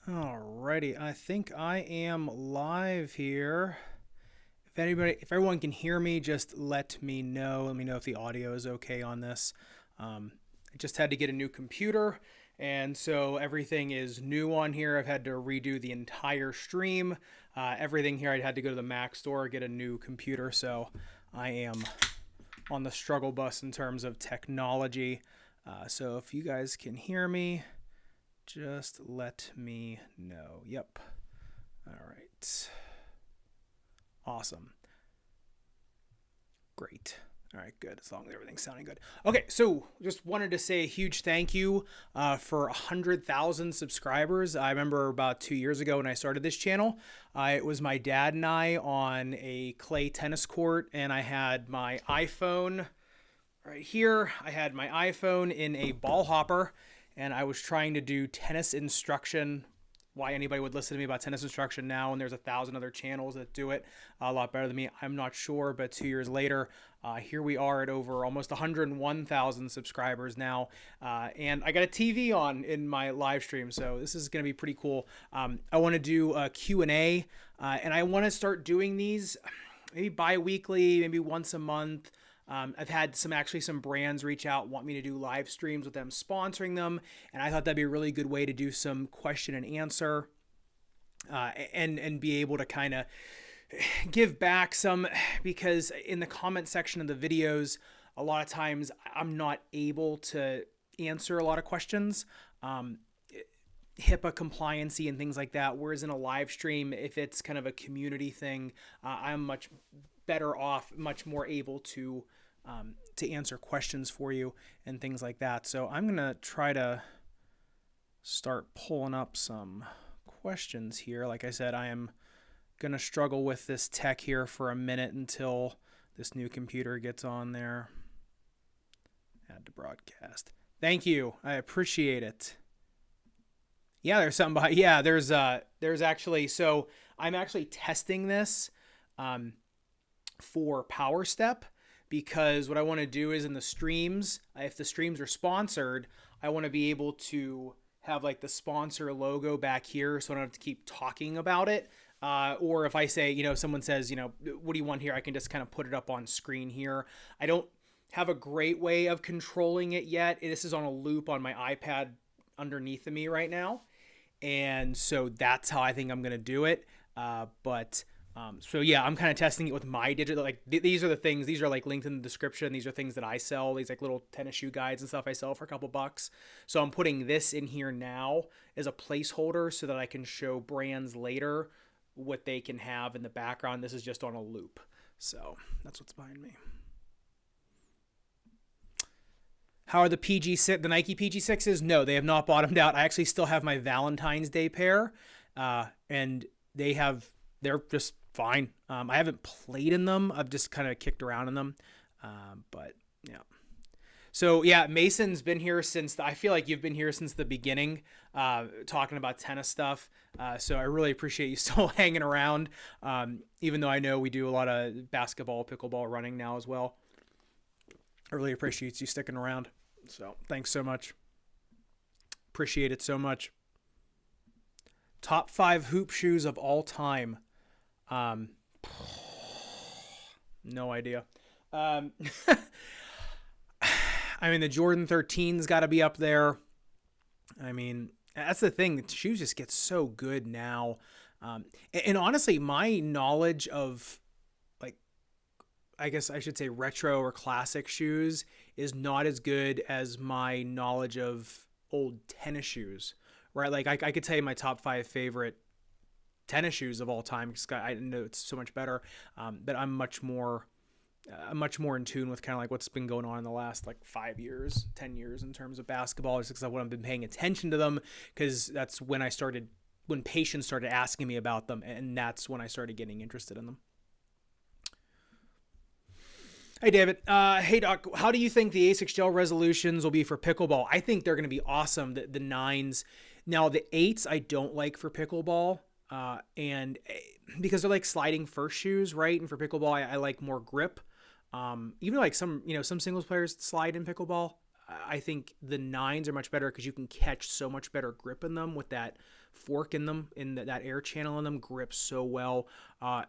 Alrighty, I think I am live here. If everyone can hear me, just let me know. Let me know if the audio is okay on this. I just had to get a new computer, and so everything is new on here. I've had to redo the entire stream. Everything here, I had to go to the Mac store, get a new computer, so I am on the struggle bus in terms of technology. So if you guys can hear me, just let me know. Yep. All right. Awesome. Great. All right, good. As long as everything's sounding good. Okay, so just wanted to say a huge thank you for 100,000 subscribers. I remember about 2 years ago when I started this channel, it was my dad and I on a clay tennis court, and I had my iPhone right here. I had my iPhone in a ball hopper, and I was trying to do tennis instruction. Why anybody would listen to me about tennis instruction now, and there's 1,000 other channels that do it a lot better than me, I'm not sure. But 2 years later, here we are at over almost 101,000 subscribers now, and I got a TV on in my live stream, so this is going to be pretty cool. I want to do a Q&A, and I want to start doing these maybe bi-weekly, maybe once a month. I've had some brands reach out, want me to do live streams with them sponsoring them, and I thought that'd be a really good way to do some question and answer, and be able to kind of give back some, because in the comment section of the videos, a lot of times I'm not able to answer a lot of questions. HIPAA compliancy and things like that. Whereas in a live stream, if it's kind of a community thing, I'm much better off, much more able to answer questions for you and things like that. So I'm gonna try to start pulling up some questions here. Like I said, I am gonna struggle with this tech here for a minute until this new computer gets on there. Add to broadcast. Thank you. I appreciate it. Yeah, there's something behind. Yeah, there's actually, so I'm actually testing this for PowerStep, because what I want to do is in the streams, if the streams are sponsored, I want to be able to have like the sponsor logo back here, so I don't have to keep talking about it. Or if I say, someone says, what do you want here? I can just kind of put it up on screen here. I don't have a great way of controlling it yet. This is on a loop on my iPad underneath of me right now. And so that's how I think I'm going to do it. So yeah, I'm kind of testing it with my digital, like these are the things, these are like linked in the description. These are things that I sell, these like little tennis shoe guides and stuff I sell for a couple bucks. So I'm putting this in here now as a placeholder so that I can show brands later what they can have in the background. This is just on a loop. So that's what's behind me. How are the Nike PG6s? No, they have not bottomed out. I actually still have my Valentine's Day pair, and they're just fine. I haven't played in them. I've just kind of kicked around in them. But yeah. So yeah, Mason's been here since, I feel like you've been here since the beginning, talking about tennis stuff. So I really appreciate you still hanging around. Even though I know we do a lot of basketball, pickleball, running now as well. I really appreciate you sticking around. So thanks so much. Appreciate it so much. Top 5 hoop shoes of all time. No idea. I mean, the Jordan 13's got to be up there. I mean, that's the thing. The shoes just get so good now. And honestly, my knowledge of, I guess I should say retro or classic shoes is not as good as my knowledge of old tennis shoes, right? Like I could tell you my top 5 favorite tennis shoes of all time, because I know it's so much better. But I'm much more in tune with kind of like what's been going on in the last like 5 years, 10 years in terms of basketball, just because I've been paying attention to them, because that's when patients started asking me about them, and that's when I started getting interested in them. Hey, David. Hey, Doc. How do you think the ASICS gel resolutions will be for pickleball? I think they're going to be awesome. The 9s. Now, the 8s I don't like for pickleball, and because they're like sliding first shoes, right? And for pickleball, I like more grip. Even like some singles players slide in pickleball. I think the 9s are much better because you can catch so much better grip in them with that fork in them, in that air channel in them, grips so well.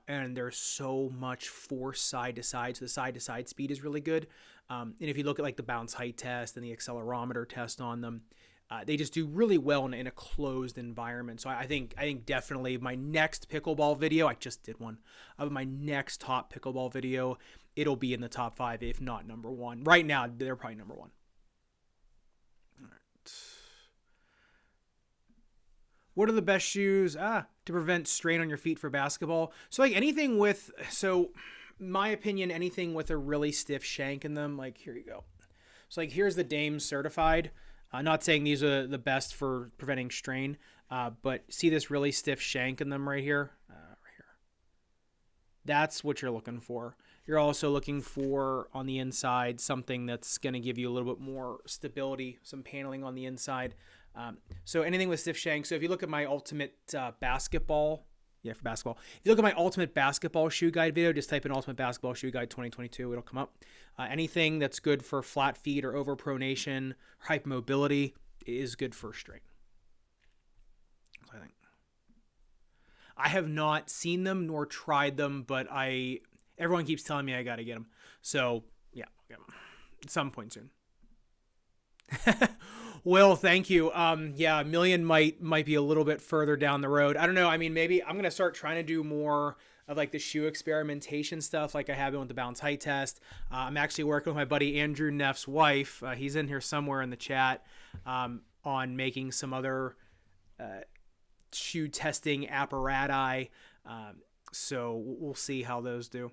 And there's so much force side to side. So the side to side speed is really good. And if you look at like the bounce height test and the accelerometer test on them, they just do really well in a closed environment. So I think definitely my next pickleball video, I just did one of my next top pickleball video. It'll be in the top 5, if not number 1. Right now, they're probably number 1. All right. What are the best shoes to prevent strain on your feet for basketball? So like anything with, my opinion, anything with a really stiff shank in them, like here you go. So like here's the Dame Certified. Not saying these are the best for preventing strain, but see this really stiff shank in them right here? Right here. That's what you're looking for. You're also looking for, on the inside, something that's going to give you a little bit more stability, some paneling on the inside. So anything with stiff shank. So if you look at my ultimate basketball, for basketball. If you look at my ultimate basketball shoe guide video, just type in ultimate basketball shoe guide 2022. It'll come up. Anything that's good for flat feet or overpronation, hypermobility is good for strain. I think. I have not seen them nor tried them, but everyone keeps telling me I got to get them. So yeah, I'll get them at some point soon. Will, thank you. Yeah, $1 million might be a little bit further down the road. I don't know. I mean, maybe I'm going to start trying to do more of like the shoe experimentation stuff like I have been with the bounce height test. I'm actually working with my buddy Andrew Neff's wife. He's in here somewhere in the chat on making some other shoe testing apparati. So we'll see how those do.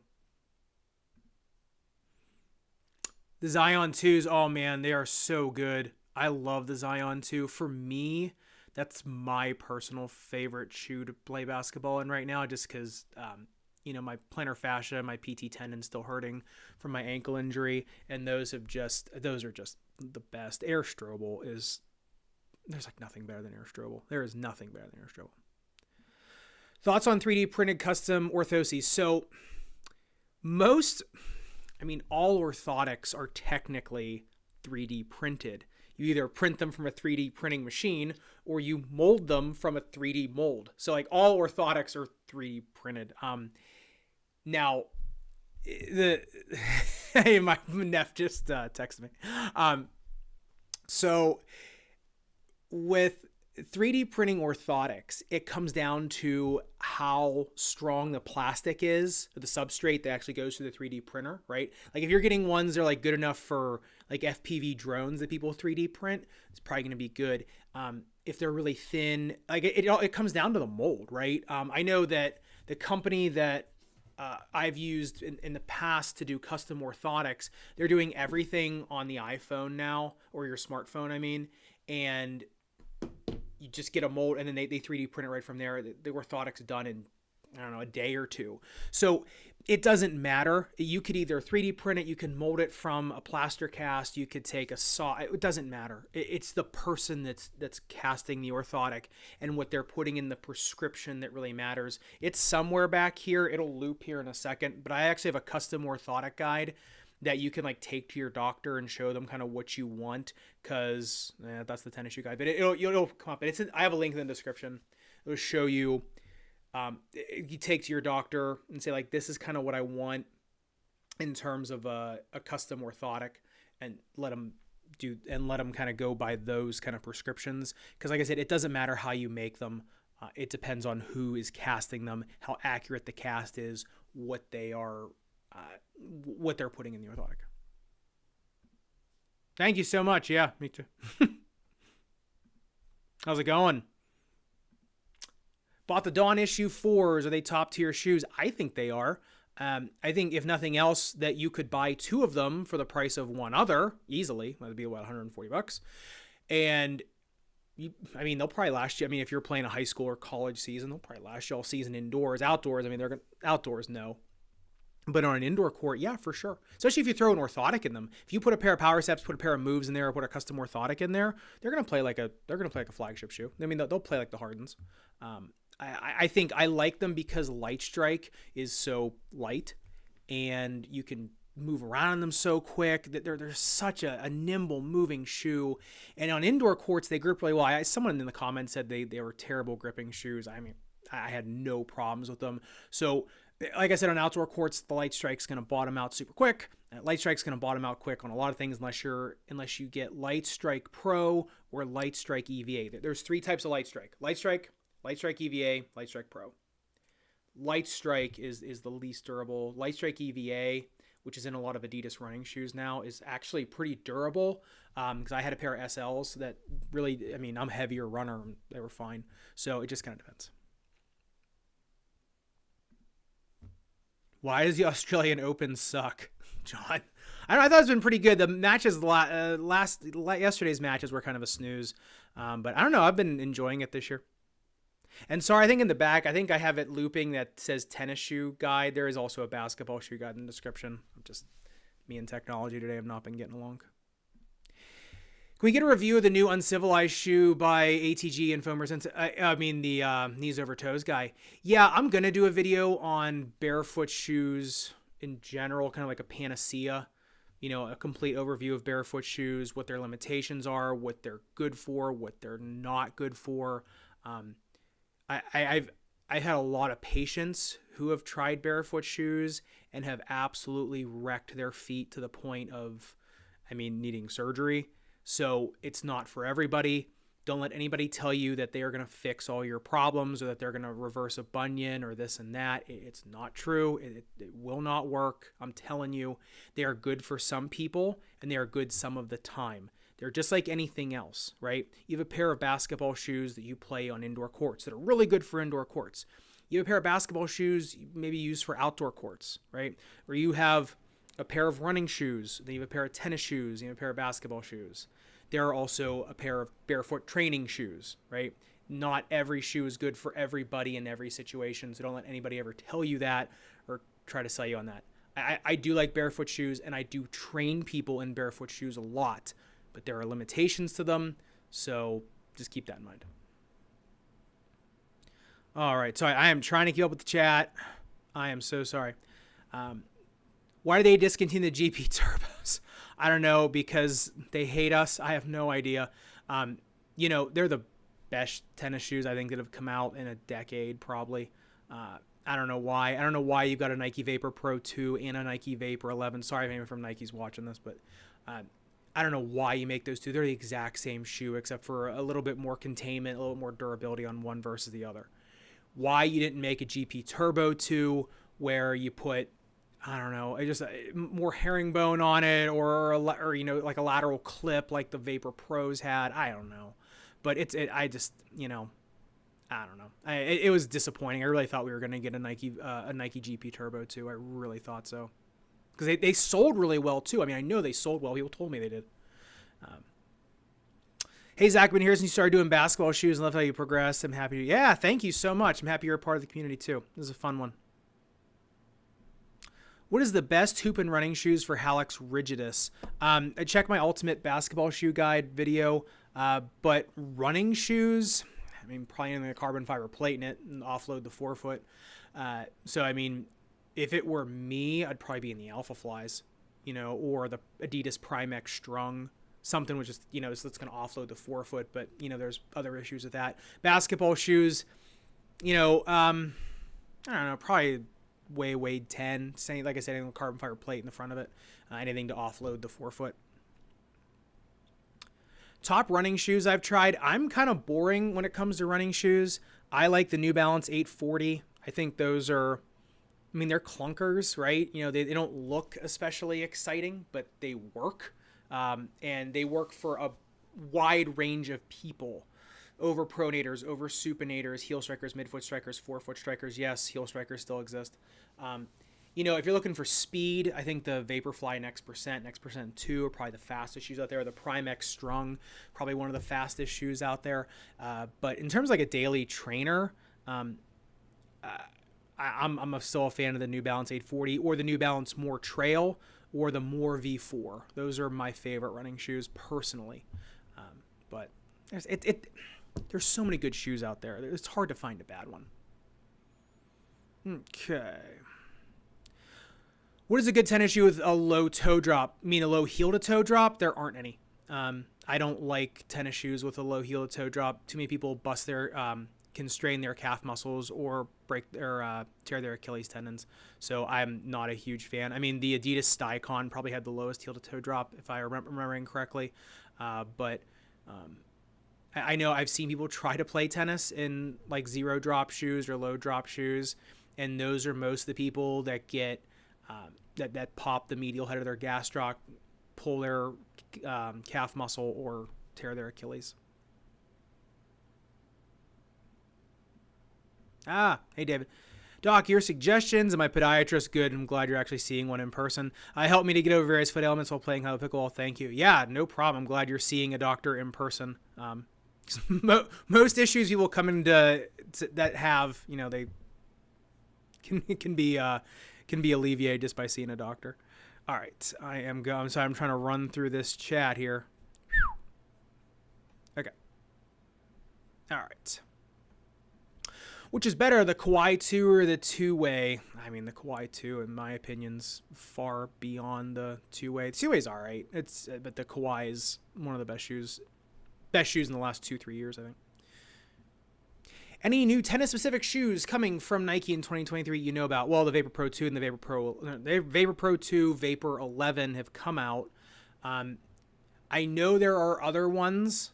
The Zion 2s, oh man, they are so good. I love the Zion 2. For me, that's my personal favorite shoe to play basketball in right now, just because, my plantar fascia, my PT tendon still hurting from my ankle injury, and those are just the best. Air Strobel there's like nothing better than Air Strobel. There is nothing better than Air Strobel. Thoughts on 3D printed custom orthoses? So all orthotics are technically 3D printed. You either print them from a 3D printing machine or you mold them from a 3D mold. So like all orthotics are 3D printed. Now, my Neff just texted me. So with 3D printing orthotics, it comes down to how strong the plastic is, the substrate that actually goes through the 3D printer, right? Like if you're getting ones that are like good enough for like FPV drones that people 3D print, it's probably going to be good. If they're really thin, like it comes down to the mold, right? I know that the company that I've used in the past to do custom orthotics, they're doing everything on the iPhone now, or your smartphone, and you just get a mold and then they 3D print it right from there. The orthotics done in, a day or two. So it doesn't matter. You could either 3D print it, you can mold it from a plaster cast, you could take a saw. It doesn't matter. It's the person that's casting the orthotic and what they're putting in the prescription that really matters. It's somewhere back here. It'll loop here in a second, but I actually have a custom orthotic guide that you can like take to your doctor and show them kind of what you want, because that's the tennis shoe guide. But it'll come up. I have a link in the description. It'll show you. You take to your doctor and say like, this is kind of what I want in terms of a custom orthotic, and let them kind of go by those kind of prescriptions. Because like I said, it doesn't matter how you make them. It depends on who is casting them, how accurate the cast is, what they are. What they're putting in the orthotic. Thank you so much. Yeah, me too. How's it going? Bought the Dawn issue 4s. Are they top tier shoes? I think they are. I think if nothing else, that you could buy 2 of them for the price of one other easily. That'd be about $140. And they'll probably last you. If you're playing a high school or college season, they'll probably last you all season indoors. Outdoors, outdoors, no. But on an indoor court, yeah, for sure. Especially if you throw an orthotic in them. If you put a pair of PowerSteps, put a pair of moves in there, or put a custom orthotic in there, they're gonna play like a flagship shoe. They'll play like the Hardens. I think I like them because Light Strike is so light, and you can move around in them so quick. That they're such a nimble moving shoe. And on indoor courts, they grip really well. Someone in the comments said they were terrible gripping shoes. I mean, I had no problems with them. So like I said, on outdoor courts, the Light Strike's going to bottom out super quick. Light Strike's going to bottom out quick on a lot of things unless you get Light Strike Pro or Light Strike EVA. There's 3 types of Light Strike. Light Strike EVA, Light Strike Pro. Light Strike is the least durable. Light Strike EVA, which is in a lot of Adidas running shoes now, is actually pretty durable because I had a pair of SLs that really, I mean, I'm a heavier runner. And they were fine. So it just kind of depends. Why does the Australian Open suck, John? I thought it's been pretty good. The matches yesterday's matches were kind of a snooze, but I don't know. I've been enjoying it this year. And sorry, I think in the back, I think I have it looping that says tennis shoe guide. There is also a basketball shoe guide in the description. Just me and technology today have not been getting along. Can we get a review of the new Uncivilized shoe by ATG and Foamers? I mean, the knees over toes guy. Yeah, I'm going to do a video on barefoot shoes in general, kind of like a panacea. You know, a complete overview of barefoot shoes, what their limitations are, what they're good for, what they're not good for. I've had a lot of patients who have tried barefoot shoes and have absolutely wrecked their feet to the point of, I mean, needing surgery. So it's not for everybody. Don't let anybody tell you that they are going to fix all your problems or that they're going to reverse a bunion or this and that. It's not true. It will not work. I'm telling you, they are good for some people and they are good some of the time. They're just like anything else, right? You have a pair of basketball shoes that you play on indoor courts that are really good for indoor courts. You have a pair of basketball shoes maybe used for outdoor courts, right? Or you have a pair of running shoes, then you have a pair of tennis shoes, you have a pair of basketball shoes. There are also a pair of barefoot training shoes, right? Not every shoe is good for everybody in every situation, so don't let anybody ever tell you that or try to sell you on that. I do like barefoot shoes, and I do train people in barefoot shoes a lot, but there are limitations to them, so just keep that in mind. All right, so I am trying to keep up with the chat. I am so sorry. Why do they discontinue the GP turbos? I don't know, because they hate us. I have no idea. You know, they're the best tennis shoes I think that have come out in a decade, probably. I don't know why. I don't know why you've got a Nike Vapor Pro 2 and a Nike Vapor 11. Sorry if anyone from Nike's watching this, but I don't know why you make those two. They're the exact same shoe, except for a little bit more containment, a little more durability on one versus the other. Why you didn't make a GP Turbo 2 where you put, I don't know, just more herringbone on it or you know, like a lateral clip like the Vapor Pros had. I don't know. But I just, you know, I don't know. It was disappointing. I really thought we were going to get a Nike GP Turbo 2. I really thought so. Because they sold really well, too. I mean, I know they sold well. People told me they did. Hey, Zach, I've been here since you started doing basketball shoes and love how you progressed. I'm happy to. Yeah, thank you so much. I'm happy you're a part of the community, too. This is a fun one. What is the best hoop and running shoes for Hallux Rigidus? I checked my ultimate basketball shoe guide video, but running shoes, I mean, probably in the carbon fiber plate in it and offload the forefoot. So, I mean, if it were me, I'd probably be in the Alpha Flies, you know, or the Adidas Primex Strung, something which is, you know, that's going to offload the forefoot. But, you know, there's other issues with that. Basketball shoes, you know, I don't know, probably Wade 10, like I said, anything with carbon fiber plate in the front of it, anything to offload the forefoot. Top running shoes I've tried. I'm kind of boring when it comes to running shoes. I like the New Balance 840. I think those are, I mean, they're clunkers, right? You know, they don't look especially exciting, but they work. And they work for a wide range of people. Over pronators, over supinators, heel strikers, midfoot strikers, forefoot strikers. Yes, heel strikers still exist. You know, if you're looking for speed, I think the Vaporfly Next% 2 are probably the fastest shoes out there. The Primex Strung, probably one of the fastest shoes out there. But in terms of like a daily trainer, I'm still a fan of the New Balance 840 or the New Balance More Trail or the More V4. Those are my favorite running shoes personally. But there's so many good shoes out there. It's hard to find a bad one. Okay. What is a good tennis shoe with a low toe drop? I mean, a low heel to toe drop? There aren't any. I don't like tennis shoes with a low heel to toe drop. Too many people bust their, can strain their calf muscles or break or tear their Achilles tendons. So I'm not a huge fan. I mean, the Adidas Stycon probably had the lowest heel to toe drop, if I remembering correctly. But I know I've seen people try to play tennis in like zero drop shoes or low drop shoes. And those are most of the people that get, that pop the medial head of their gastroc, pull their calf muscle, or tear their Achilles. Hey David. Doc, your suggestions and my podiatrist, good. I'm glad you're actually seeing one in person. Helped me to get over various foot ailments while playing pickleball. Thank you. Yeah, no problem. I'm glad you're seeing a doctor in person. Most issues you will come into that have, you know, they can be alleviated just by seeing a doctor. All right, I'm trying to run through this chat here. Okay. All right. Which is better, the Kawhi 2 or the two-way? I mean, the Kawhi 2, in my opinion's far beyond the two-way. The two-way's all right. But the Kawhi is one of the best shoes in the last 2-3 years, I think. Any new tennis-specific shoes coming from Nike in 2023 you know about? Well, the Vapor Pro 2 and the Vapor Pro 2, Vapor 11 have come out. I know there are other ones.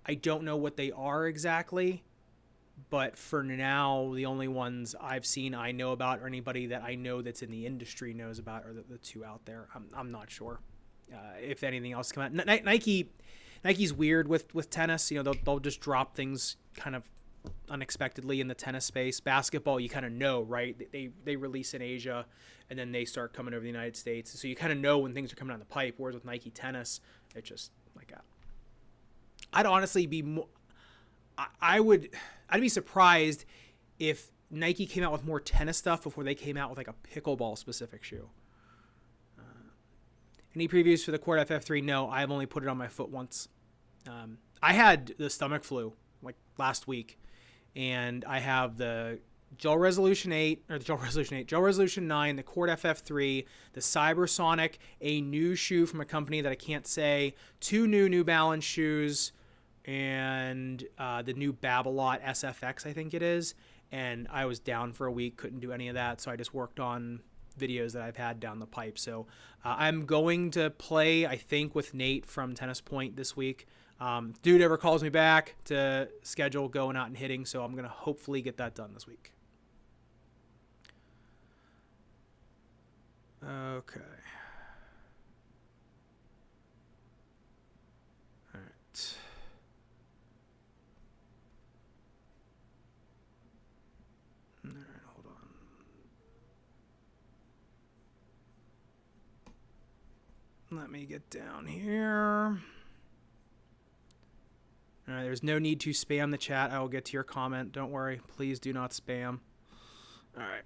I don't know what they are exactly. But for now, the only ones I've seen I know about, or anybody that I know that's in the industry knows about, are the two out there. I'm not sure if anything else come out. Nike's weird with tennis. You know, they'll just drop things kind of unexpectedly in the tennis space. Basketball, you kind of know, right? They release in Asia, and then they start coming over the United States. So you kind of know when things are coming down the pipe. Whereas with Nike tennis, it's just like I'd honestly be more. I'd be surprised if Nike came out with more tennis stuff before they came out with like a pickleball specific shoe. Any previews for the Court FF3? No, I've only put it on my foot once. I had the stomach flu like last week, and I have the Gel Resolution 9, the Court FF3, the Cybersonic, a new shoe from a company that I can't say, 2 New Balance shoes, and the new Babolat SFX, I think it is. And I was down for a week, couldn't do any of that, so I just worked on videos that I've had down the pipe. So I'm going to play, I think, with Nate from Tennis Point this week. Dude ever calls me back to schedule going out and hitting, so I'm going to hopefully get that done this week. Okay. All right. Hold on. Let me get down here. All right, there's no need to spam the chat. I will get to your comment. Don't worry. Please do not spam. All right.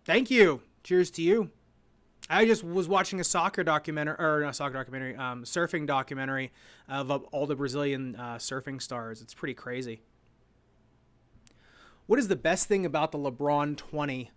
Thank you. Cheers to you. I just was watching a surfing documentary of all the Brazilian surfing stars. It's pretty crazy. What is the best thing about the LeBron 20?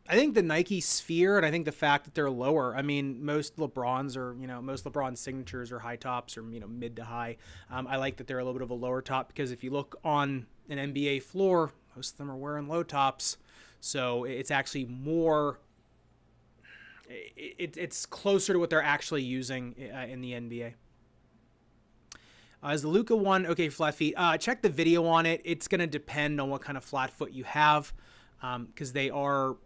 I think the Nike Sphere, and I think the fact that they're lower. I mean, most LeBron signatures are high tops or, mid to high. I like that they're a little bit of a lower top because if you look on an NBA floor, most of them are wearing low tops. So it's actually more, it's closer to what they're actually using in the NBA. Is the Luka one okay for flat feet? Check the video on it. It's going to depend on what kind of flat foot you have because they are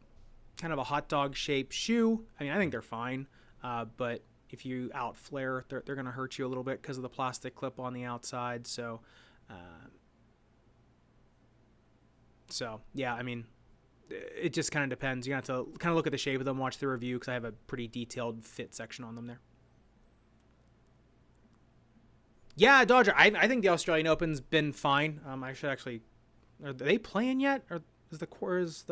kind of a hot dog shaped shoe. I mean, I think they're fine, but if you out flare, they're going to hurt you a little bit because of the plastic clip on the outside. So yeah, I mean, it just kind of depends. You have to kind of look at the shape of them, watch the review because I have a pretty detailed fit section on them there. Yeah, Dodger. I think the Australian Open's been fine. I should actually. Are they playing yet? Or is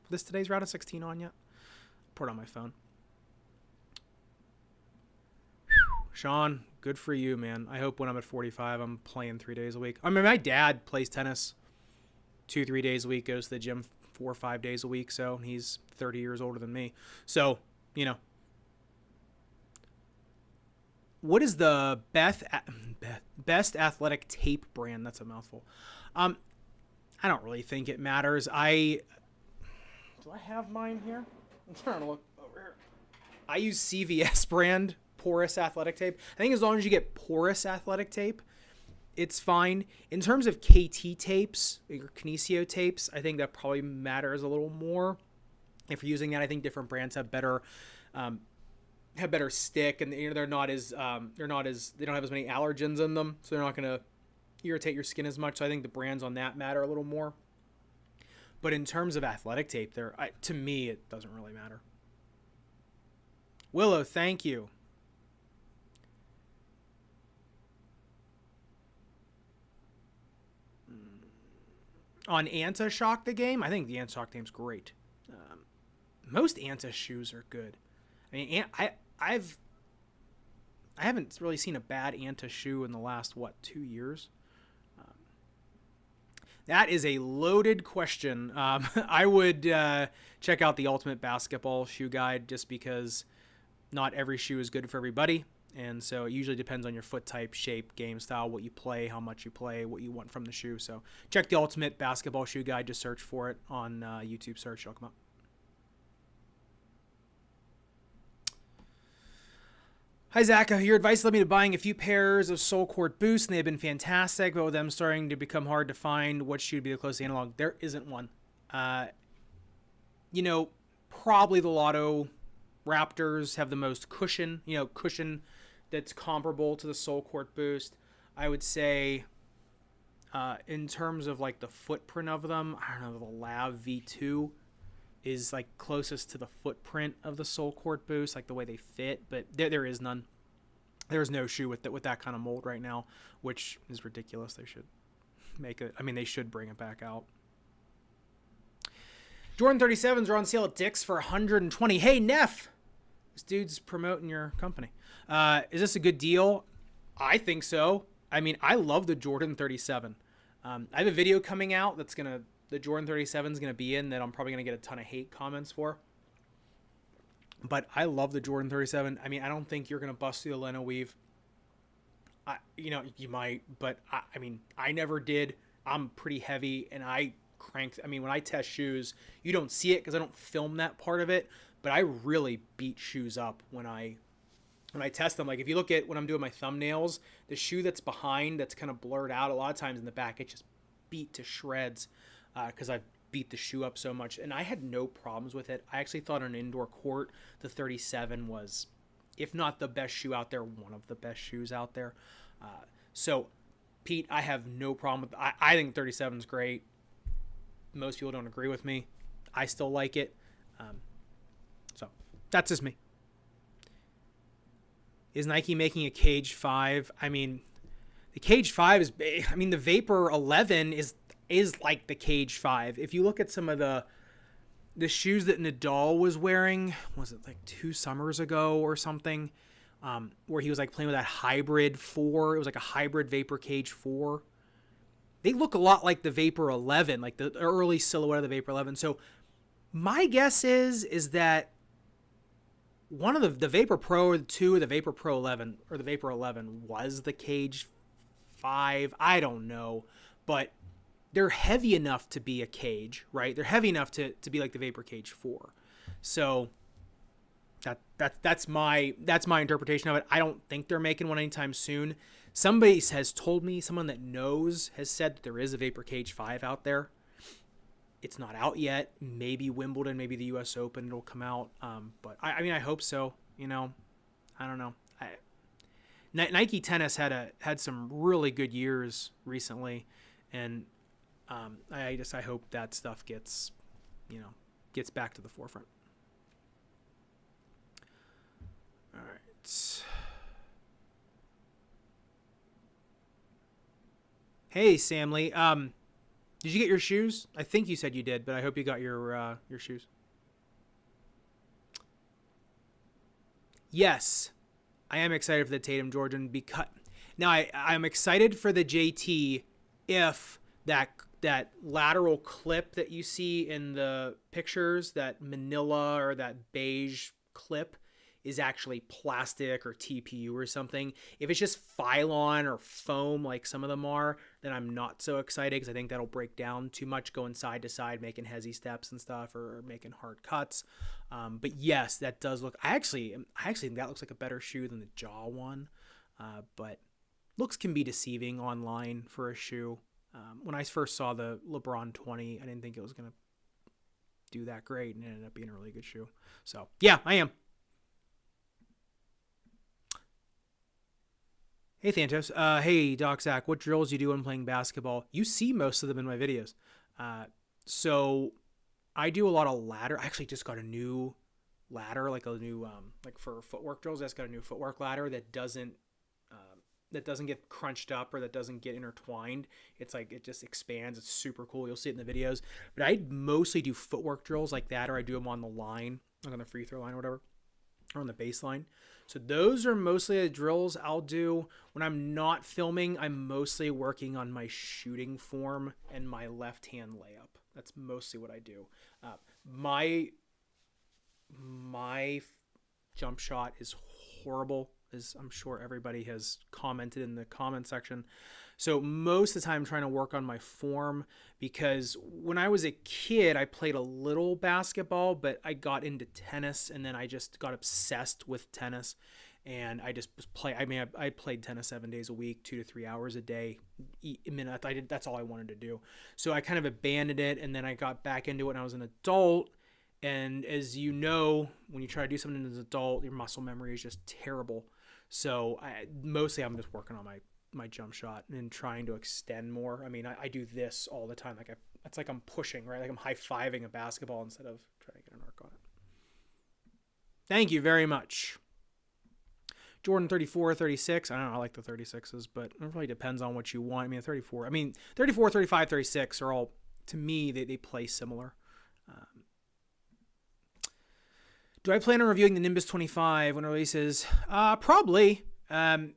this today's round of 16 on yet? I'll put it on my phone. Sean, good for you, man. I hope when I'm at 45, I'm playing 3 days a week. I mean, my dad plays tennis 2-3 days a week, goes to the gym 4 or 5 days a week. So he's 30 years older than me. So you know. What is the best athletic tape brand? That's a mouthful. I don't really think it matters. Do I have mine here? I'm trying to look over here. I use CVS brand porous athletic tape. I think as long as you get porous athletic tape, it's fine. In terms of KT tapes or Kinesio tapes, I think that probably matters a little more. If you're using that, I think different brands have better stick, and you know, they don't have as many allergens in them, so they're not going to irritate your skin as much. So I think the brands on that matter a little more. But in terms of athletic tape, to me, it doesn't really matter. Willow, thank you. On Anti-Shock the game, I think the Anti-Shock game's great. Most Anta shoes are good. I mean, I haven't really seen a bad Anta shoe in the last 2 years. That is a loaded question. I would check out the Ultimate Basketball Shoe Guide, just because not every shoe is good for everybody. And so it usually depends on your foot type, shape, game style, what you play, how much you play, what you want from the shoe. So check the Ultimate Basketball Shoe Guide. Just search for it on YouTube search. It'll come up. Hi, Zach. Your advice led me to buying a few pairs of Sole Court boosts, and they've been fantastic, but with them starting to become hard to find, what shoe would be the closest analog? There isn't one. Probably the Lotto Raptors have the most cushion that's comparable to the Sole Court boost. I would say in terms of like the footprint of them, I don't know, the Lav V2 is like closest to the footprint of the Sole Court boost, like the way they fit, but there is none. There's no shoe with that kind of mold right now, which is ridiculous. They should they should bring it back out. Jordan 37s are on sale at Dick's for $120. Hey, Neff, this dude's promoting your company. Is this a good deal? I think so. I mean, I love the Jordan 37. I have a video coming out the Jordan 37 is going to be in that I'm probably going to get a ton of hate comments for. But I love the Jordan 37. I mean, I don't think you're going to bust through the lino weave. You might, but I never did. I'm pretty heavy, and I cranked. I mean, when I test shoes, you don't see it because I don't film that part of it, but I really beat shoes up when I test them. Like if you look at when I'm doing my thumbnails, the shoe that's behind, that's kind of blurred out, a lot of times in the back, it just beat to shreds because I've beat the shoe up so much, and I had no problems with it. I actually thought on an indoor court, the 37 was, if not the best shoe out there, one of the best shoes out there. So, Pete, I have no problem with. I think 37 is great. Most people don't agree with me. I still like it. So that's just me. Is Nike making a Cage 5? I mean, the Cage 5 is. I mean, the Vapor 11 is like the Cage 5. If you look at some of the shoes that Nadal was wearing, was it like 2 summers ago or something, where he was like playing with that Hybrid 4. It was like a hybrid Vapor Cage 4. They look a lot like the Vapor 11, like the early silhouette of the Vapor 11. So my guess is that one of the Vapor Pro 2 or the Vapor Pro 11 or the Vapor 11 was the Cage 5. I don't know, but they're heavy enough to be a Cage, right? They're heavy enough to be like the Vapor Cage 4. So that's my interpretation of it. I don't think they're making one anytime soon. Somebody has told me, someone that knows has said that there is a Vapor Cage 5 out there. It's not out yet. Maybe Wimbledon, maybe the US Open, it'll come out. But I mean, I hope so. I don't know. Nike Tennis had some really good years recently, and I hope that stuff gets back to the forefront. All right. Hey, Sam Lee. Did you get your shoes? I think you said you did, but I hope you got your shoes. Yes, I am excited for the Tatum Jordan Be Cut. Now, I'm excited for the JT if that lateral clip that you see in the pictures, that manila or that beige clip is actually plastic or TPU or something. If it's just Phylon or foam like some of them are, then I'm not so excited because I think that'll break down too much going side to side, making hezzy steps and stuff, or making hard cuts. But yes, that does look, I actually think that looks like a better shoe than the Jaw one. But looks can be deceiving online for a shoe. When I first saw the LeBron 20, I didn't think it was going to do that great, and it ended up being a really good shoe. So yeah, I am. Hey Thantos, hey Doc Zach, what drills do you do when playing basketball? You see most of them in my videos. So I do a lot of ladder. I actually just got a new ladder, like a new, like for footwork drills. I just got a new footwork ladder that doesn't get crunched up or that doesn't get intertwined. It's like, it just expands. It's super cool. You'll see it in the videos, but I mostly do footwork drills like that, or I do them on the line, like on the free throw line or whatever, or on the baseline. So those are mostly the drills I'll do. When I'm not filming, I'm mostly working on my shooting form and my left-hand layup. That's mostly what I do. My jump shot is horrible, as I'm sure everybody has commented in the comment section. So most of the time I'm trying to work on my form, because when I was a kid, I played a little basketball, but I got into tennis, and then I just got obsessed with tennis, and I just I played tennis 7 days a week, 2 to 3 hours a day. That's all I wanted to do. So I kind of abandoned it, and then I got back into it when I was an adult. And as you know, when you try to do something as an adult, your muscle memory is just terrible. So mostly I'm just working on my jump shot and trying to extend more. I mean, I do this all the time. Like it's like I'm pushing, right? Like I'm high-fiving a basketball instead of trying to get an arc on it. Thank you very much. Jordan 34, 36. I don't know, I like the 36s, but it really depends on what you want. I mean, 34, 35, 36 are all, to me, they play similar. Do I plan on reviewing the Nimbus 25 when it releases? Probably. I'm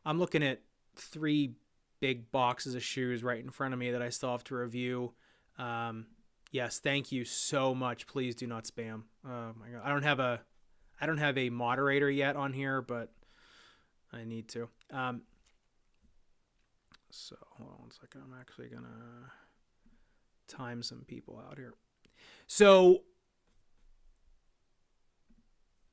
looking at 3 big boxes of shoes right in front of me that I still have to review. Yes, thank you so much. Please do not spam. Oh my God. I don't have a moderator yet on here, but I need to. So hold on one second. I'm actually going to time some people out here. So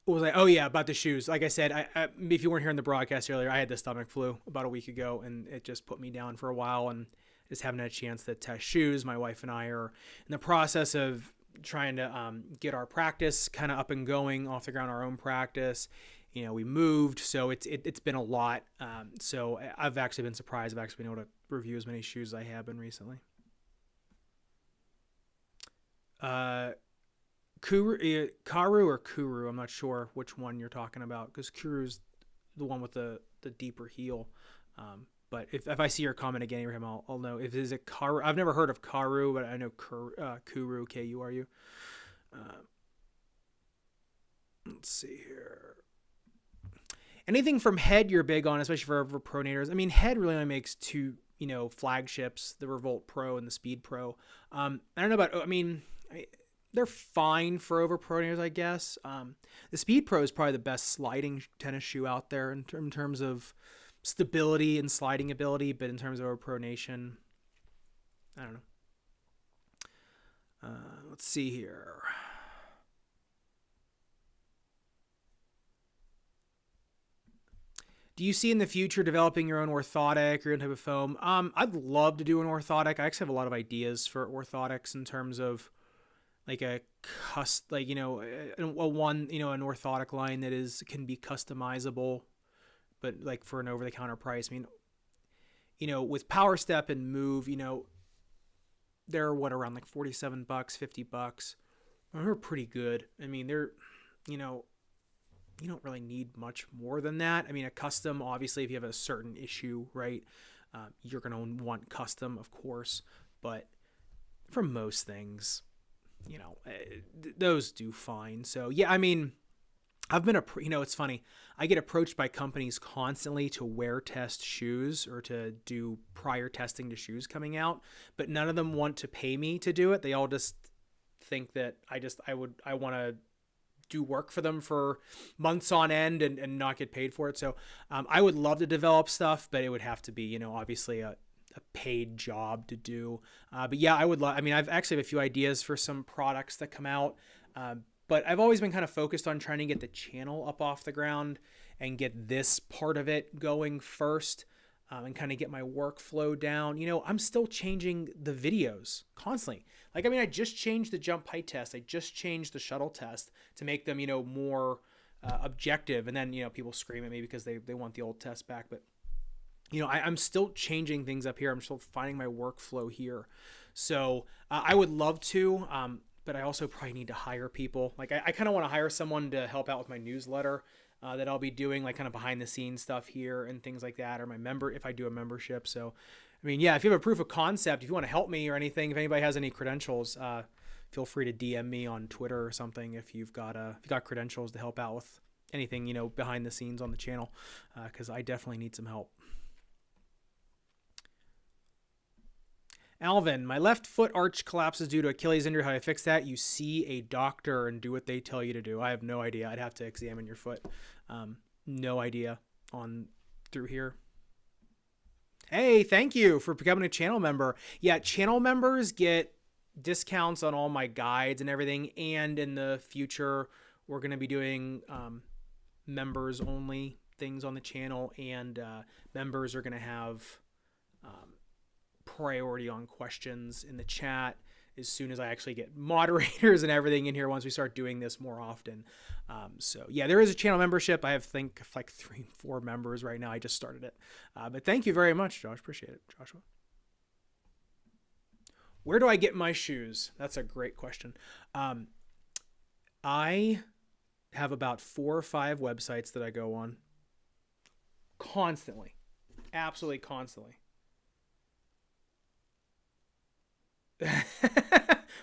what was I? Oh yeah, about the shoes. Like I said, I if you weren't here in the broadcast earlier, I had the stomach flu about a week ago, and it just put me down for a while, and just haven't had a chance to test shoes. My wife and I are in the process of trying to get our practice kind of up and going, off the ground, our own practice. You know, we moved, so it's been a lot. So I've actually been surprised. I've actually been able to review as many shoes as I have been recently. Karu or Kuru, I'm not sure which one you're talking about, because Kuru's the one with the deeper heel. But if I see your comment again, Abraham, I'll know. If it is a Karu, I've never heard of Karu, but I know Kuru, K-U-R-U. Let's see here. Anything from Head you're big on, especially for pronators? I mean, Head really only makes 2, flagships, the Revolt Pro and the Speed Pro. I don't know about, they're fine for overpronators, I guess. The Speed Pro is probably the best sliding tennis shoe out there in terms of stability and sliding ability, but in terms of overpronation, I don't know. Let's see here. Do you see in the future developing your own orthotic or your own type of foam? I'd love to do an orthotic. I actually have a lot of ideas for orthotics in terms of like an orthotic line that can be customizable, but like for an over-the-counter price. I mean, with PowerStep and Move, they're around like $47, $50. They're pretty good. I mean, they're, you don't really need much more than that. I mean, a custom, obviously, if you have a certain issue, right, you're going to want custom, of course. But for most things, those do fine. So, yeah, I mean, I've been, it's funny. I get approached by companies constantly to wear test shoes or to do prior testing to shoes coming out, but none of them want to pay me to do it. They all just think that I want to do work for them for months on end and not get paid for it. So I would love to develop stuff, but it would have to be, you know, obviously a paid job to do. But yeah, I would love, I mean, I've actually have a few ideas for some products that come out. But I've always been kind of focused on trying to get the channel up off the ground and get this part of it going first, and kind of get my workflow down. You know, I'm still changing the videos constantly. Like, I mean, I just changed the jump height test. I just changed the shuttle test to make them, you know, more objective. And then, you know, people scream at me because they want the old test back. But, you know, I'm still changing things up here. I'm still finding my workflow here. So I would love to, but I also probably need to hire people. Like, I kind of want to hire someone to help out with my newsletter that I'll be doing, like kind of behind the scenes stuff here and things like that, or my if I do a membership. So, I mean, yeah, if you have a proof of concept, if you want to help me or anything, if anybody has any credentials, feel free to DM me on Twitter or something if you've got credentials to help out with anything, you know, behind the scenes on the channel, because I definitely need some help. Alvin, my left foot arch collapses due to Achilles injury. How do I fix that? You see a doctor and do what they tell you to do. I have no idea. I'd have to examine your foot. No idea on through here. Hey, thank you for becoming a channel member. Yeah, channel members get discounts on all my guides and everything. And in the future, we're going to be doing members only things on the channel. And members are going to have priority on questions in the chat as soon as I actually get moderators and everything in here once we start doing this more often. So yeah, there is a channel membership. I have think like 3-4 members right now. I just started it. But thank you very much, Josh. Appreciate it, Joshua. Where do I get my shoes? That's a great question. I have about 4 or 5 websites that I go on constantly. Absolutely constantly.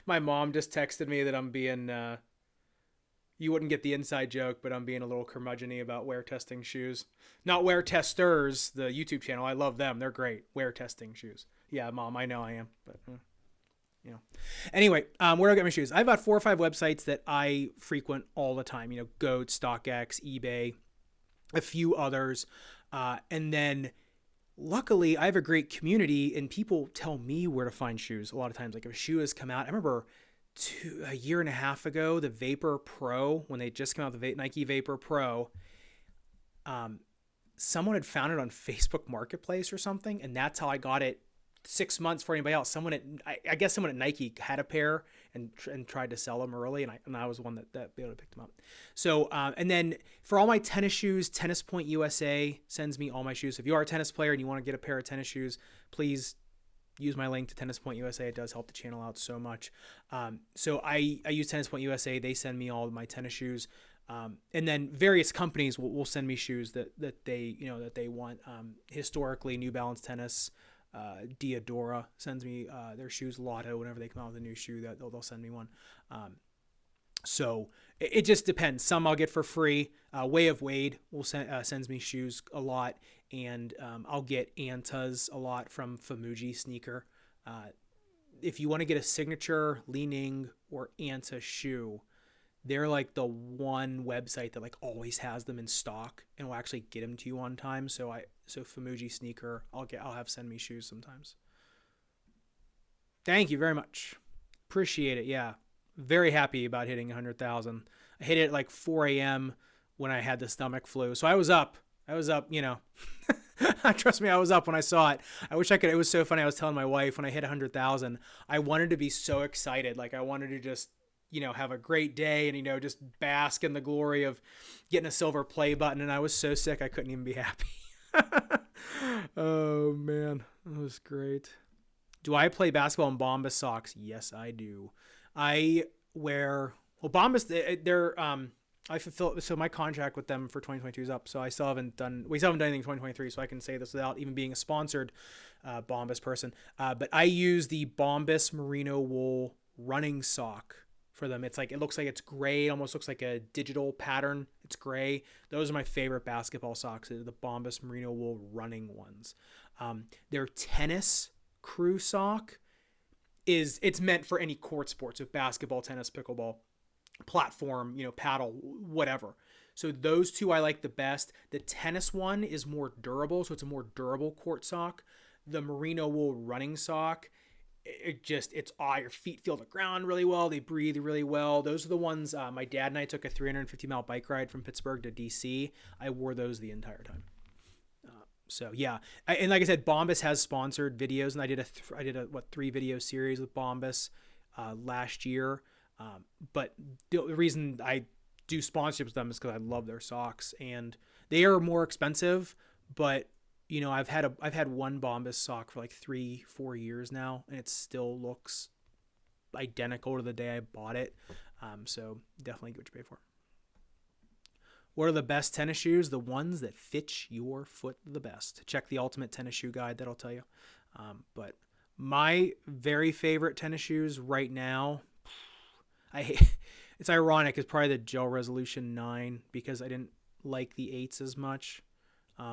My mom just texted me that I'm being, you wouldn't get the inside joke, but I'm being a little curmudgeon-y about wear testing shoes. Not wear testers, the YouTube channel. I love them. They're great. Wear testing shoes. Yeah, Mom, I know I am, but you know. Anyway, where do I get my shoes? I have about 4 or 5 websites that I frequent all the time. You know, Goat, StockX, eBay, a few others. And then luckily, I have a great community, and people tell me where to find shoes a lot of times. Like if a shoe has come out, I remember a year and a half ago, the Vapor Pro, when they just came out, the Nike Vapor Pro, someone had found it on Facebook Marketplace or something, and that's how I got it 6 months before anybody else. I guess someone at Nike had a pair and tried to sell them early, and I was the one that be able to pick them up. So, and then for all my tennis shoes, Tennis Point USA sends me all my shoes. If you are a tennis player and you want to get a pair of tennis shoes, please use my link to Tennis Point USA. It does help the channel out so much. So I use Tennis Point USA. They send me all of my tennis shoes. And then various companies will send me shoes that they want. Historically, New Balance Tennis, Diadora sends me their shoes. Lotto, whenever they come out with a new shoe, that they'll send me one. So it just depends. Some I'll get for free. Way of Wade will sends me shoes a lot, and I'll get Antas a lot from Famuji Sneaker. If you want to get a signature Li-Ning or Anta shoe, they're like the one website that like always has them in stock and will actually get them to you on time. So Famuji Sneaker, I'll have send me shoes sometimes. Thank you very much. Appreciate it. Yeah. Very happy about hitting 100,000. I hit it at like 4 a.m. when I had the stomach flu. So I was up, you know, trust me, I was up when I saw it. I wish I could. It was so funny. I was telling my wife when I hit 100,000, I wanted to be so excited. Like I wanted to just, you know, have a great day and, you know, just bask in the glory of getting a silver play button. And I was so sick, I couldn't even be happy. Oh man, that was great. Do I play basketball in Bombas socks? Yes, I do. I wear, well, Bombas, I fulfill, so my contract with them for 2022 is up. So we still haven't done anything in 2023. So I can say this without even being a sponsored Bombas person. But I use the Bombas merino wool running sock for them. It's like, it looks like it's gray. It almost looks like a digital pattern. It's gray. Those are my favorite basketball socks. They're the Bombas merino wool running ones. Their tennis crew sock it's meant for any court sports, so basketball, tennis, pickleball, platform, paddle, whatever. So those two I like the best. The tennis one is more durable, so it's a more durable court sock. The merino wool running sock, your feet feel the ground really well. They breathe really well. Those are the ones my dad and I took a 350-mile bike ride from Pittsburgh to DC. I wore those the entire time. So yeah, and like I said, Bombas has sponsored videos, and I did a 3-video series with Bombas last year. But the reason I do sponsorships with them is because I love their socks, and they are more expensive. But I've had one Bombas sock for like 3-4 years now, and it still looks identical to the day I bought it. So definitely get what you pay for. What are the best tennis shoes? The ones that fit your foot the best. Check the Ultimate Tennis Shoe Guide. That'll tell you. But my very favorite tennis shoes right now, it's ironic, it's probably the Gel Resolution 9, because I didn't like the 8s as much.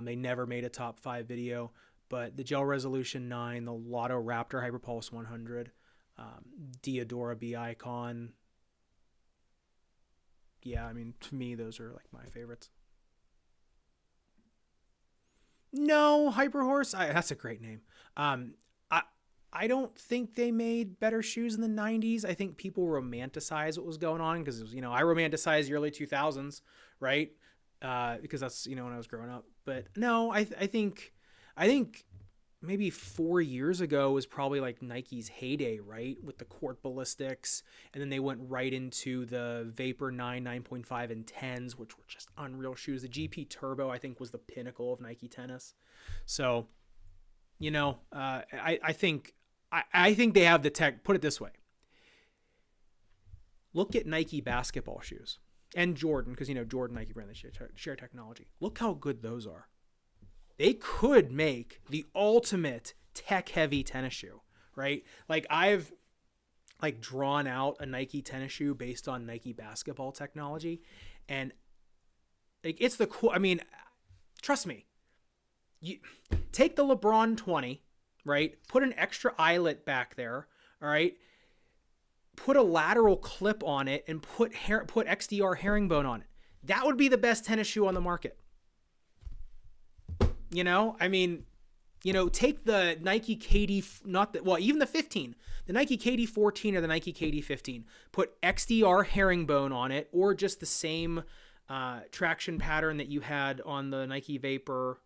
They never made a top 5 video. But the Gel Resolution 9, the Lotto Raptor Hyperpulse 100, Diodora B Icon. Yeah, I mean, to me, those are like my favorites. No, Hyperhorse. That's a great name. I don't think they made better shoes in the 90s. I think people romanticize what was going on because, I romanticized the early 2000s, right? Because that's, when I was growing up. But no, I think maybe 4 years ago was probably like Nike's heyday, right? With the Court Ballistics. And then they went right into the Vapor 9, 9.5, and 10s, which were just unreal shoes. The GP Turbo, I think, was the pinnacle of Nike tennis. So, I think they have the tech. Put it this way. Look at Nike basketball shoes. And Jordan, because, Jordan, Nike brand, they share technology. Look how good those are. They could make the ultimate tech-heavy tennis shoe, right? Like, I've drawn out a Nike tennis shoe based on Nike basketball technology, and it's the cool. I mean, trust me. You take the LeBron 20, right? Put an extra eyelet back there, all right? Put a lateral clip on it and put XDR herringbone on it. That would be the best tennis shoe on the market. I mean, take the Nike KD, even the 15, the Nike KD 14 or the Nike KD 15, put XDR herringbone on it, or just the same traction pattern that you had on the Nike Vapor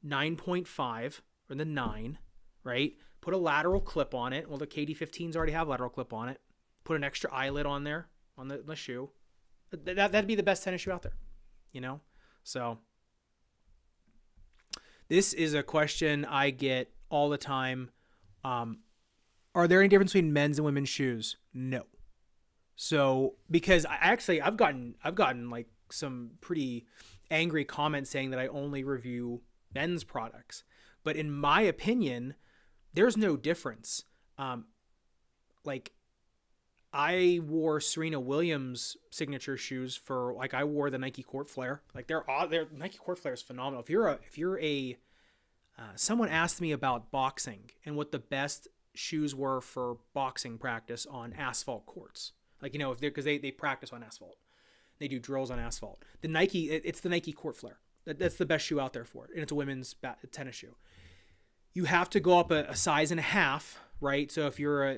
9.5 or the 9, right? Put a lateral clip on it. Well, the KD 15s already have a lateral clip on it. Put an extra eyelet on there on the shoe. That'd be the best tennis shoe out there, So this is a question I get all the time. Are there any difference between men's and women's shoes? No. So, because I've gotten like some pretty angry comments saying that I only review men's products. But in my opinion, there's no difference. I wore Serena Williams signature shoes for, I wore the Nike Court Flare. Their Nike Court Flare is phenomenal. If you're a someone asked me about boxing and what the best shoes were for boxing practice on asphalt courts. Because they practice on asphalt. They do drills on asphalt. It's the Nike Court Flare. That's the best shoe out there for it. And it's a women's tennis shoe. You have to go up a size and a half, right? So if you're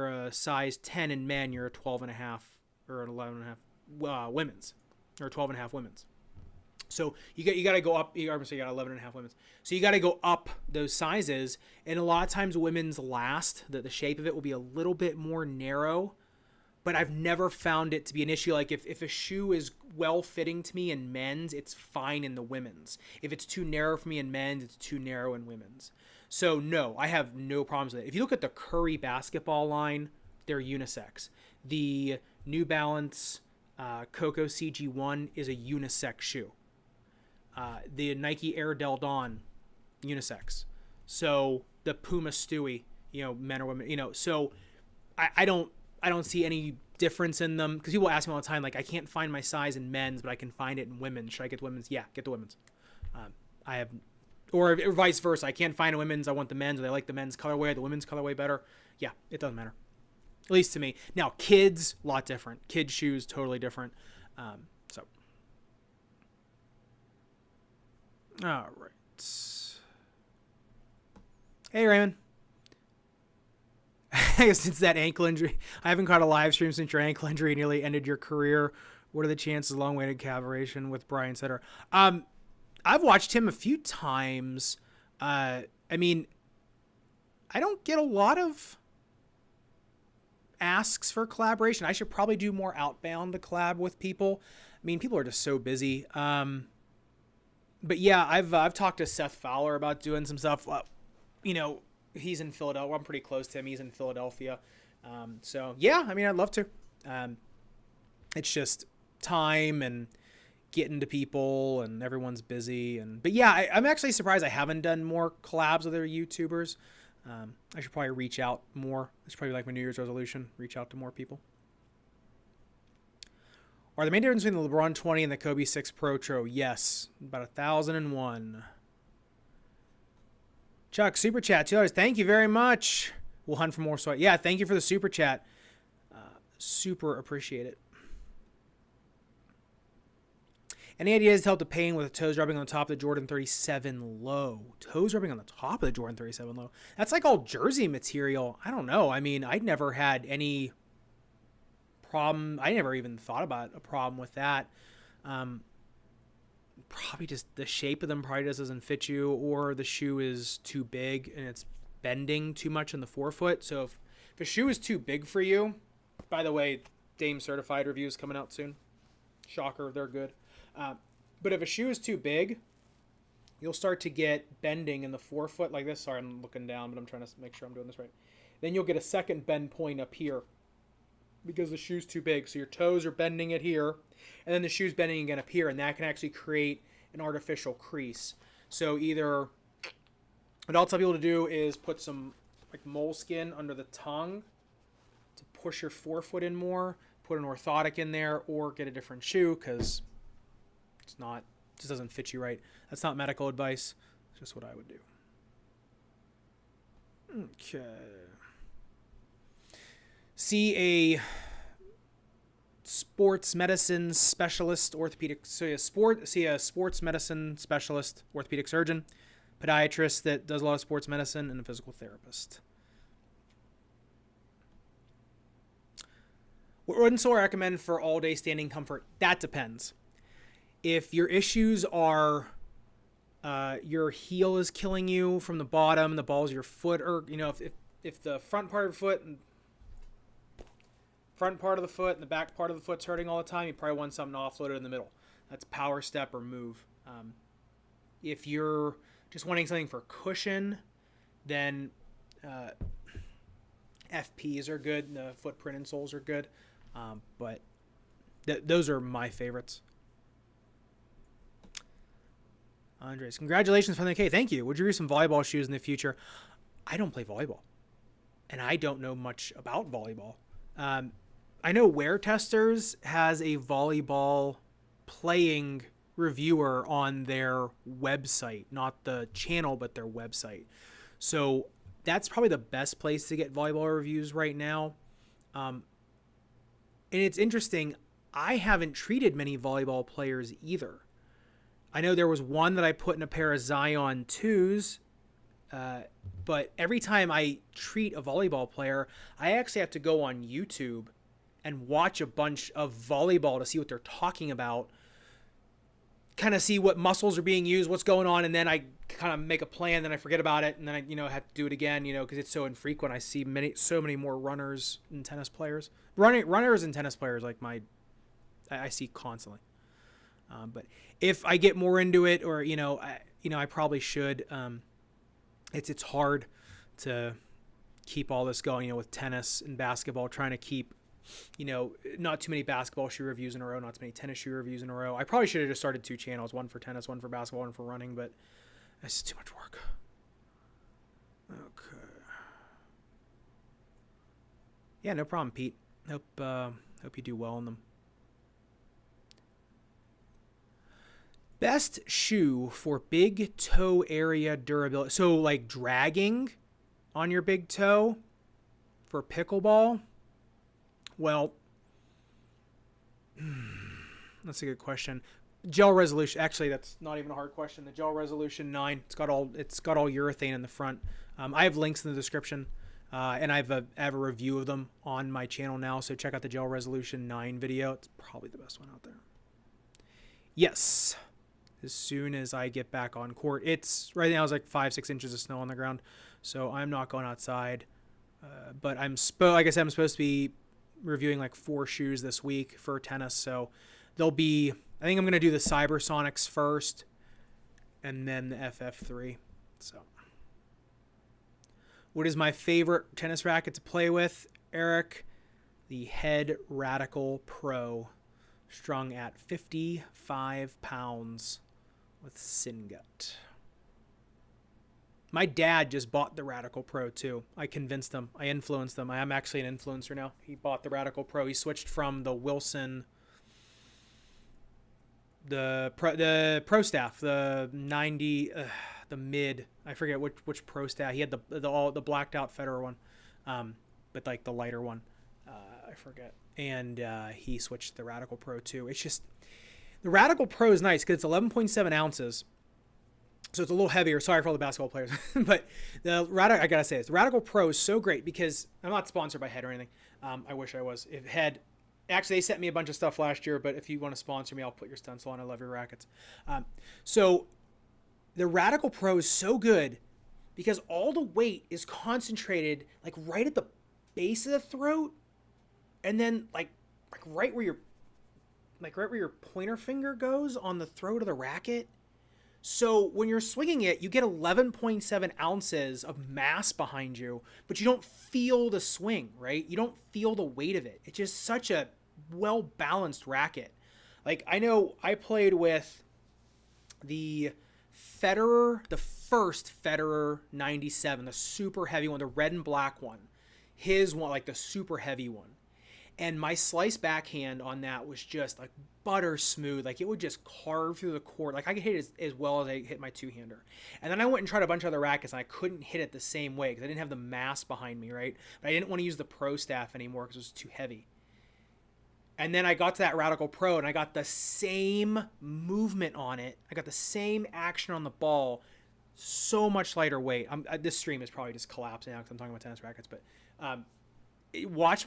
a size 10 in men, you're a 12 and a half or an 11 and a half women's, or 12 and a half women's. So you got to go up. You got 11 and a half women's. So you got to go up those sizes. And a lot of times women's last, the shape of it will be a little bit more narrow, but I've never found it to be an issue. If a shoe is well fitting to me in men's, it's fine in the women's. If it's too narrow for me in men's, it's too narrow in women's. So no, I have no problems with it. If you look at the Curry basketball line, they're unisex. The New Balance Coco CG1 is a unisex shoe. The Nike Air Del Don, unisex. So the Puma Stewie, men or women, so I don't see any difference in them, because people ask me all the time, I can't find my size in men's, but I can find it in women's. Should I get the women's? Yeah, get the women's. I have Or vice versa. I can't find a women's. I want the men's. Or they like the men's colorway, the women's colorway better. Yeah, it doesn't matter. At least to me. Now, kids, a lot different. Kids' shoes, totally different. So. All right. Hey, Raymond. Since that ankle injury, I haven't caught a live stream since your ankle injury nearly ended your career. What are the chances of long-awaited collaboration with Brian Sutter? I've watched him a few times. I mean, I don't get a lot of asks for collaboration. I should probably do more outbound to collab with people. I mean, people are just so busy. But yeah, I've talked to Seth Fowler about doing some stuff. You know, he's in Philadelphia. I'm pretty close to him. He's in Philadelphia. So yeah, I mean, I'd love to. It's just time and getting to people, and everyone's busy. But yeah, I'm actually surprised I haven't done more collabs with other YouTubers. I should probably reach out more. It's probably like my New Year's resolution, reach out to more people. Are the main difference between the LeBron 20 and the Kobe 6 Pro Tro? Yes, about 1,001. Chuck, super chat, $2. Thank you very much. We'll hunt for more sweat. Yeah, thank you for the super chat. Super appreciate it. Any ideas to help the pain with the toes rubbing on the top of the Jordan 37 low? Toes rubbing on the top of the Jordan 37 low? That's like all jersey material. I don't know. I mean, I'd never had any problem. I never even thought about a problem with that. Probably just the shape of them probably just doesn't fit you, or the shoe is too big and it's bending too much in the forefoot. So if a shoe is too big for you, by the way, Dame Certified review is coming out soon. Shocker, they're good. But if a shoe is too big, you'll start to get bending in the forefoot like this. Sorry, I'm looking down, but I'm trying to make sure I'm doing this right. Then you'll get a second bend point up here because the shoe's too big. So your toes are bending it here, and then the shoe's bending again up here, and that can actually create an artificial crease. So either what I'll tell people to do is put some like moleskin under the tongue to push your forefoot in more, put an orthotic in there, or get a different shoe because it's not, it just doesn't fit you right. That's not medical advice. It's just what I would do. Okay. See a sports medicine specialist, orthopedic. See a sports medicine specialist, orthopedic surgeon, podiatrist that does a lot of sports medicine, and a physical therapist. What wooden sole I recommend for all-day standing comfort? That depends. If your issues are your heel is killing you from the bottom, the balls of your foot, or if the front part of the foot and the back part of the foot's hurting all the time, you probably want something offloaded in the middle. That's PowerStep or Move. If you're just wanting something for cushion, then FPs are good. The footprint insoles are good. But those are my favorites. Andres, congratulations for the K. Thank you. Would you use some volleyball shoes in the future? I don't play volleyball, and I don't know much about volleyball. I know Wear Testers has a volleyball playing reviewer on their website, not the channel, but their website. So that's probably the best place to get volleyball reviews right now. And it's interesting. I haven't treated many volleyball players either. I know there was one that I put in a pair of Zion 2s, but every time I treat a volleyball player, I actually have to go on YouTube and watch a bunch of volleyball to see what they're talking about, kind of see what muscles are being used, what's going on, and then I kind of make a plan, then I forget about it, and then I have to do it again, because it's so infrequent. I see so many more runners and tennis players. Runners and tennis players, I see constantly. But if I get more into it, or I probably should. It's hard to keep all this going, with tennis and basketball, trying to keep, not too many basketball shoe reviews in a row, not too many tennis shoe reviews in a row. I probably should have just started 2 channels, one for tennis, one for basketball, one for running, but it's too much work. Okay. Yeah, no problem, Pete. Hope you do well in them. Best shoe for big toe area durability. So like dragging on your big toe for pickleball. Well, that's a good question. Gel Resolution. Actually, that's not even a hard question. The Gel Resolution 9. It's got all urethane in the front. I have links in the description, and I have a review of them on my channel now. So check out the Gel Resolution 9 video. It's probably the best one out there. Yes. As soon as I get back on court, it's right now it's like 5-6 inches of snow on the ground, so I'm not going outside. But like I said, I'm supposed to be reviewing like 4 shoes this week for tennis, so there'll be. I think I'm gonna do the Cybersonics first, and then the FF3. So, what is my favorite tennis racket to play with, Eric? The Head Radical Pro, strung at 55 pounds. With Syngut. My dad just bought the Radical Pro too. I convinced him. I influenced him. I am actually an influencer now. He bought the Radical Pro. He switched from the Wilson, the Pro Staff, the 90, the mid. I forget which Pro Staff. He had the blacked out Federer one, but like the lighter one. I forget. And he switched to the Radical Pro too. It's just. The Radical Pro is nice because it's 11.7 ounces, so it's a little heavier. Sorry for all the basketball players, but I gotta say this: the Radical Pro is so great because I'm not sponsored by Head or anything. I wish I was. If Head, actually, they sent me a bunch of stuff last year, but if you want to sponsor me, I'll put your stencil on. I love your rackets. So the Radical Pro is so good because all the weight is concentrated like right at the base of the throat, and then like right where your pointer finger goes on the throat of the racket. So when you're swinging it, you get 11.7 ounces of mass behind you, but you don't feel the swing, right? You don't feel the weight of it. It's just such a well-balanced racket. Like, I know I played with the Federer, the first Federer 97, the super heavy one, the red and black one. His one, like the super heavy one. And my slice backhand on that was just like butter smooth. Like it would just carve through the court. Like I could hit it as well as I hit my two-hander. And then I went and tried a bunch of other rackets and I couldn't hit it the same way because I didn't have the mass behind me, right? But I didn't want to use the Pro Staff anymore because it was too heavy. And then I got to that Radical Pro and I got the same movement on it. I got the same action on the ball. So much lighter weight. This stream is probably just collapsing now because I'm talking about tennis rackets, but watch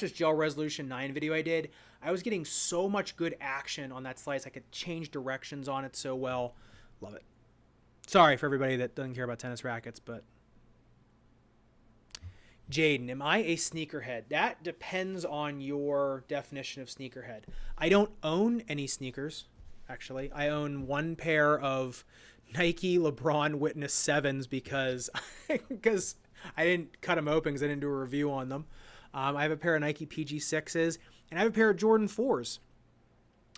this Gel Resolution 9 video I did. I was getting so much good action on that slice. I could change directions on it so well. Love it. Sorry for everybody that doesn't care about tennis rackets, but Jaden, am I a sneakerhead? That depends on your definition of sneakerhead. I don't own any sneakers, actually. I own one pair of Nike LeBron Witness 7s because I didn't cut them open because I didn't do a review on them. I have a pair of Nike PG6s, and I have a pair of Jordan 4s,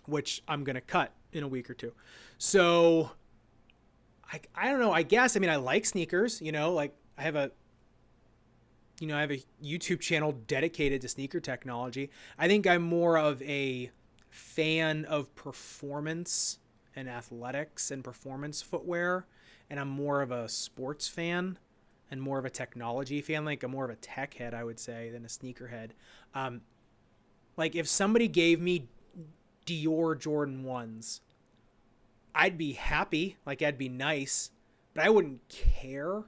which I'm going to cut in a week or two. So, I don't know. I guess, I like sneakers, like I have a YouTube channel dedicated to sneaker technology. I think I'm more of a fan of performance and athletics and performance footwear, and I'm more of a sports fan and more of a technology fan. Like I'm more of a tech head, I would say, than a sneaker head. Like if somebody gave me Dior Jordan 1s, I'd be happy, like I'd be nice, but I wouldn't care.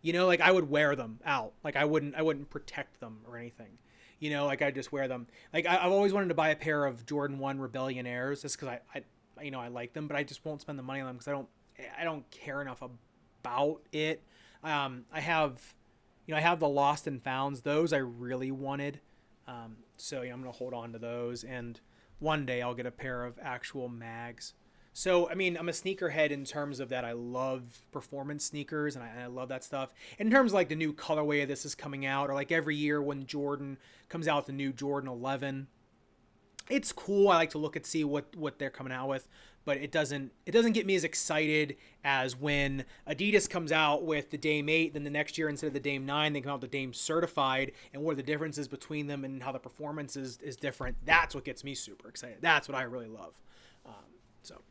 Like I would wear them out. Like I wouldn't protect them or anything. Like I'd just wear them. Like I've always wanted to buy a pair of Jordan 1 Rebellion Airs just because I like them, but I just won't spend the money on them because I don't care enough about it. I have the Lost and Founds. Those I really wanted. So I'm going to hold on to those, and one day I'll get a pair of actual mags. So, I'm a sneakerhead in terms of that. I love performance sneakers, and I love that stuff. In terms of like the new colorway of this is coming out, or like every year when Jordan comes out with the new Jordan 11, it's cool. I like to look and see what they're coming out with, but it doesn't get me as excited as when Adidas comes out with the Dame 8, then the next year instead of the Dame 9, they come out with the Dame Certified, and what are the differences between them and how the performance is different. That's what gets me super excited. That's what I really love. So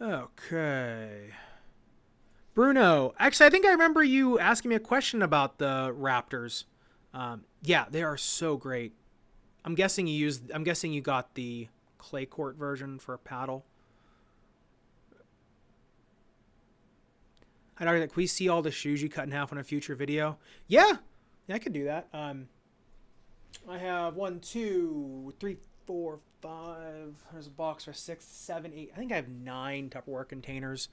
Okay. Bruno, actually, I think I remember you asking me a question about the Raptors. Yeah, they are so great. I'm guessing you got the clay court version for a paddle. I'd argue that, can we see all the shoes you cut in half on a future video? Yeah, I could do that. I have 1, 2, 3, 4, 5. There's a box for 6, 7, 8. I think I have 9 Tupperware containers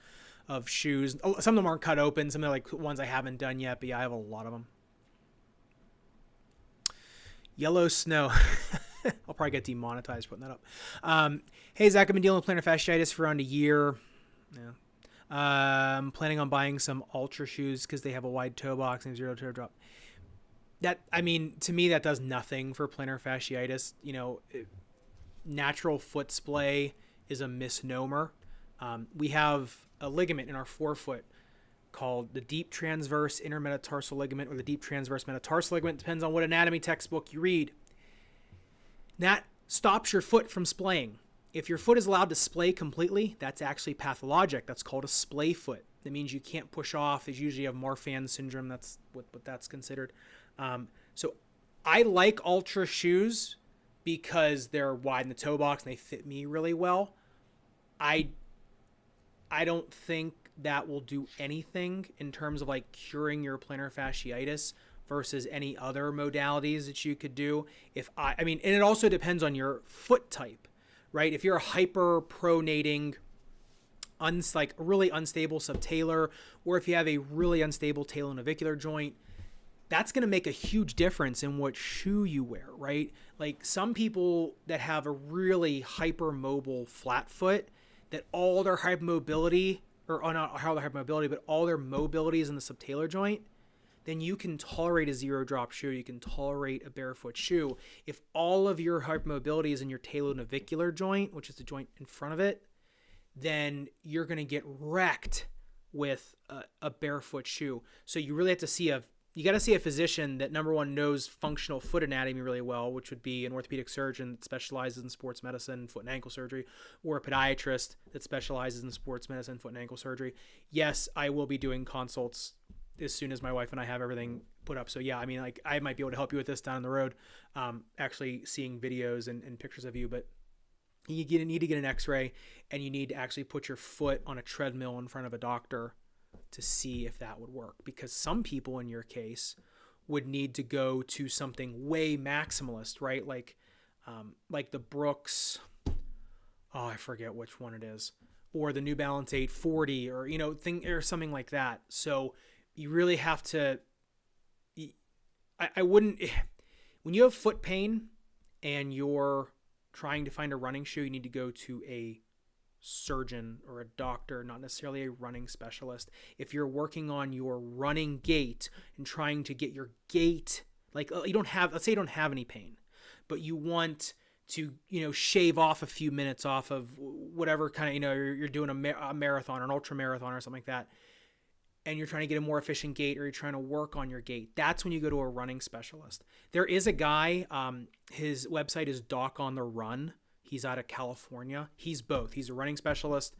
of shoes. Oh, some of them aren't cut open. Some of them are like ones I haven't done yet, but yeah, I have a lot of them. Yellow snow. I'll probably get demonetized putting that up. Hey, Zach, I've been dealing with plantar fasciitis for around a year. Yeah. I'm planning on buying some Ultra shoes because they have a wide toe box and 0 toe drop. That, I mean, to me, that does nothing for plantar fasciitis. You know, natural foot splay is a misnomer. We have a ligament in our forefoot called the deep transverse intermetatarsal ligament or the deep transverse metatarsal ligament. Depends on what anatomy textbook you read. That stops your foot from splaying. If your foot is allowed to splay completely, that's actually pathologic. That's called a splay foot. That means you can't push off. There's usually a Marfan syndrome. That's what that's considered. So I like Ultra shoes because they're wide in the toe box and they fit me really well. I don't think that will do anything in terms of like curing your plantar fasciitis versus any other modalities that you could do. I mean, and it also depends on your foot type, right? If you're a hyperpronating, like really unstable subtalar, or if you have a really unstable talonavicular joint, that's going to make a huge difference in what shoe you wear, right? Like some people that have a really hypermobile flat foot, that all their hypermobility, or not all their hypermobility, but all their mobility is in the subtalar joint, then you can tolerate a 0 drop shoe. You can tolerate a barefoot shoe. If all of your hypermobility is in your talonavicular joint, which is the joint in front of it, then you're going to get wrecked with a barefoot shoe. So you really have to see you got to see a physician that, number one, knows functional foot anatomy really well, which would be an orthopedic surgeon that specializes in sports medicine, foot and ankle surgery, or a podiatrist that specializes in sports medicine, foot and ankle surgery. Yes, I will be doing consults as soon as my wife and I have everything put up. So yeah, I mean, like I might be able to help you with this down the road, actually seeing videos and pictures of you, but you need to get an x-ray and you need to actually put your foot on a treadmill in front of a doctor to see if that would work, because some people in your case would need to go to something way maximalist, right? Like the Brooks, I forget which one it is, or the New Balance 840, or, you know, or something like that. So you really have to, I wouldn't, when you have foot pain and you're trying to find a running shoe, you need to go to a surgeon or a doctor, not necessarily a running specialist. If you're working on your running gait and trying to get your gait, like let's say you don't have any pain, but you want to, you know, shave off a few minutes off of whatever kind of, you know, you're doing a marathon or an ultra marathon or something like that, and you're trying to get a more efficient gait, or you're trying to work on your gait, that's when you go to a running specialist. There is a guy, his website is Doc on the Run. He's out of California. He's both. He's a running specialist.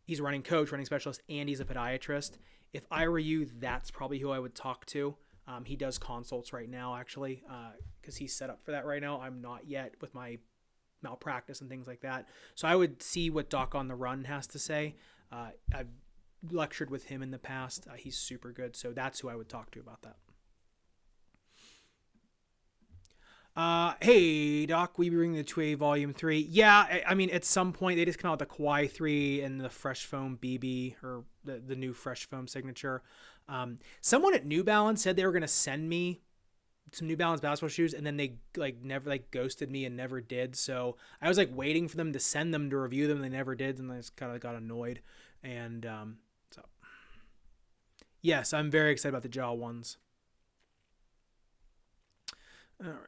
He's a running coach, running specialist, and he's a podiatrist. If I were you, that's probably who I would talk to. He does consults right now, actually, because he's set up for that right now. I'm not yet with my malpractice and things like that. So I would see what Doc on the Run has to say. I've lectured with him in the past. He's super good. So that's who I would talk to about that. Hey Doc, we bring the 2A Volume 3. Yeah, I mean, at some point they just come out with the Kawhi 3 and the Fresh Foam BB, or the new Fresh Foam signature. Someone at New Balance said they were going to send me some New Balance basketball shoes, and then they never ghosted me and never did. So I was waiting for them to send them to review them, and they never did, and I just kind of got annoyed. And so yes, I'm very excited about the Jaw ones. All right.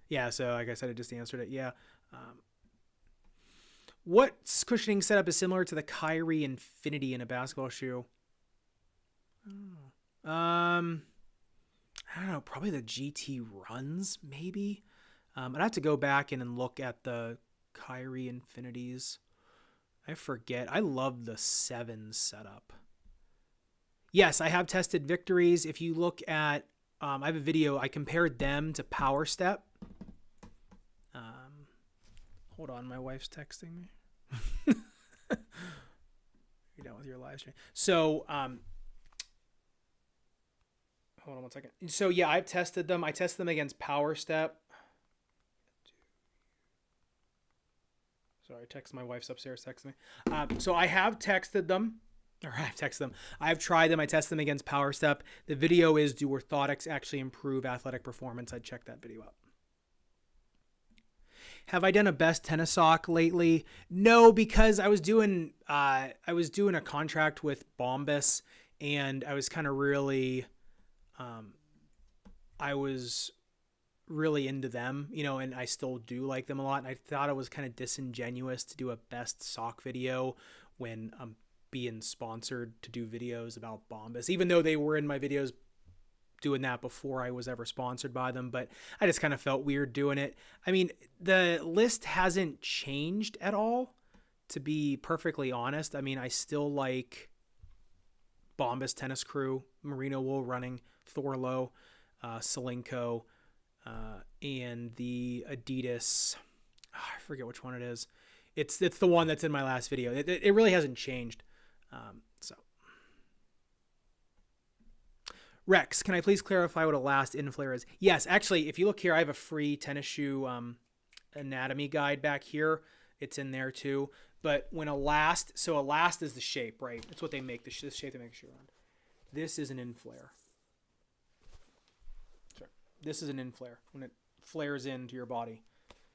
Yeah, so like I said, I just answered it. Yeah. What cushioning setup is similar to the Kyrie Infinity in a basketball shoe? I don't know, probably the GT Runs, maybe. I'd have to go back and look at the Kyrie Infinities. I forget. I love the 7 setup. Yes, I have tested Victories. If you look at, I have a video, I compared them to PowerStep. Hold on, my wife's texting me. You're done with your live stream. So, hold on one second. So yeah, I've tested them. I tested them against PowerStep. Sorry, my wife's upstairs texting me. So I have texted them. Or I've texted them. I've tried them. I tested them against PowerStep. The video is, do orthotics actually improve athletic performance? I'd check that video out. Have I done a best tennis sock lately? No, because I was doing a contract with Bombas, and I was kind of really, I was really into them, you know, and I still do like them a lot. And I thought it was kind of disingenuous to do a best sock video when I'm being sponsored to do videos about Bombas, even though they were in my videos doing that before I was ever sponsored by them. But I just kind of felt weird doing it. I mean, the list hasn't changed at all, to be perfectly honest. I mean, I still like Bombas Tennis Crew, Merino Wool Running, Thorlo, Selenko, and the Adidas. I forget which one it is. It's the one that's in my last video. It really hasn't changed. So Rex, can I please clarify what a last inflare is? Yes, actually, if you look here, I have a free tennis shoe anatomy guide back here. It's in there too. But when a last is the shape, right? It's what they make, the shape they make the shoe around. This is an inflare. Sorry. This is an inflare when it flares into your body.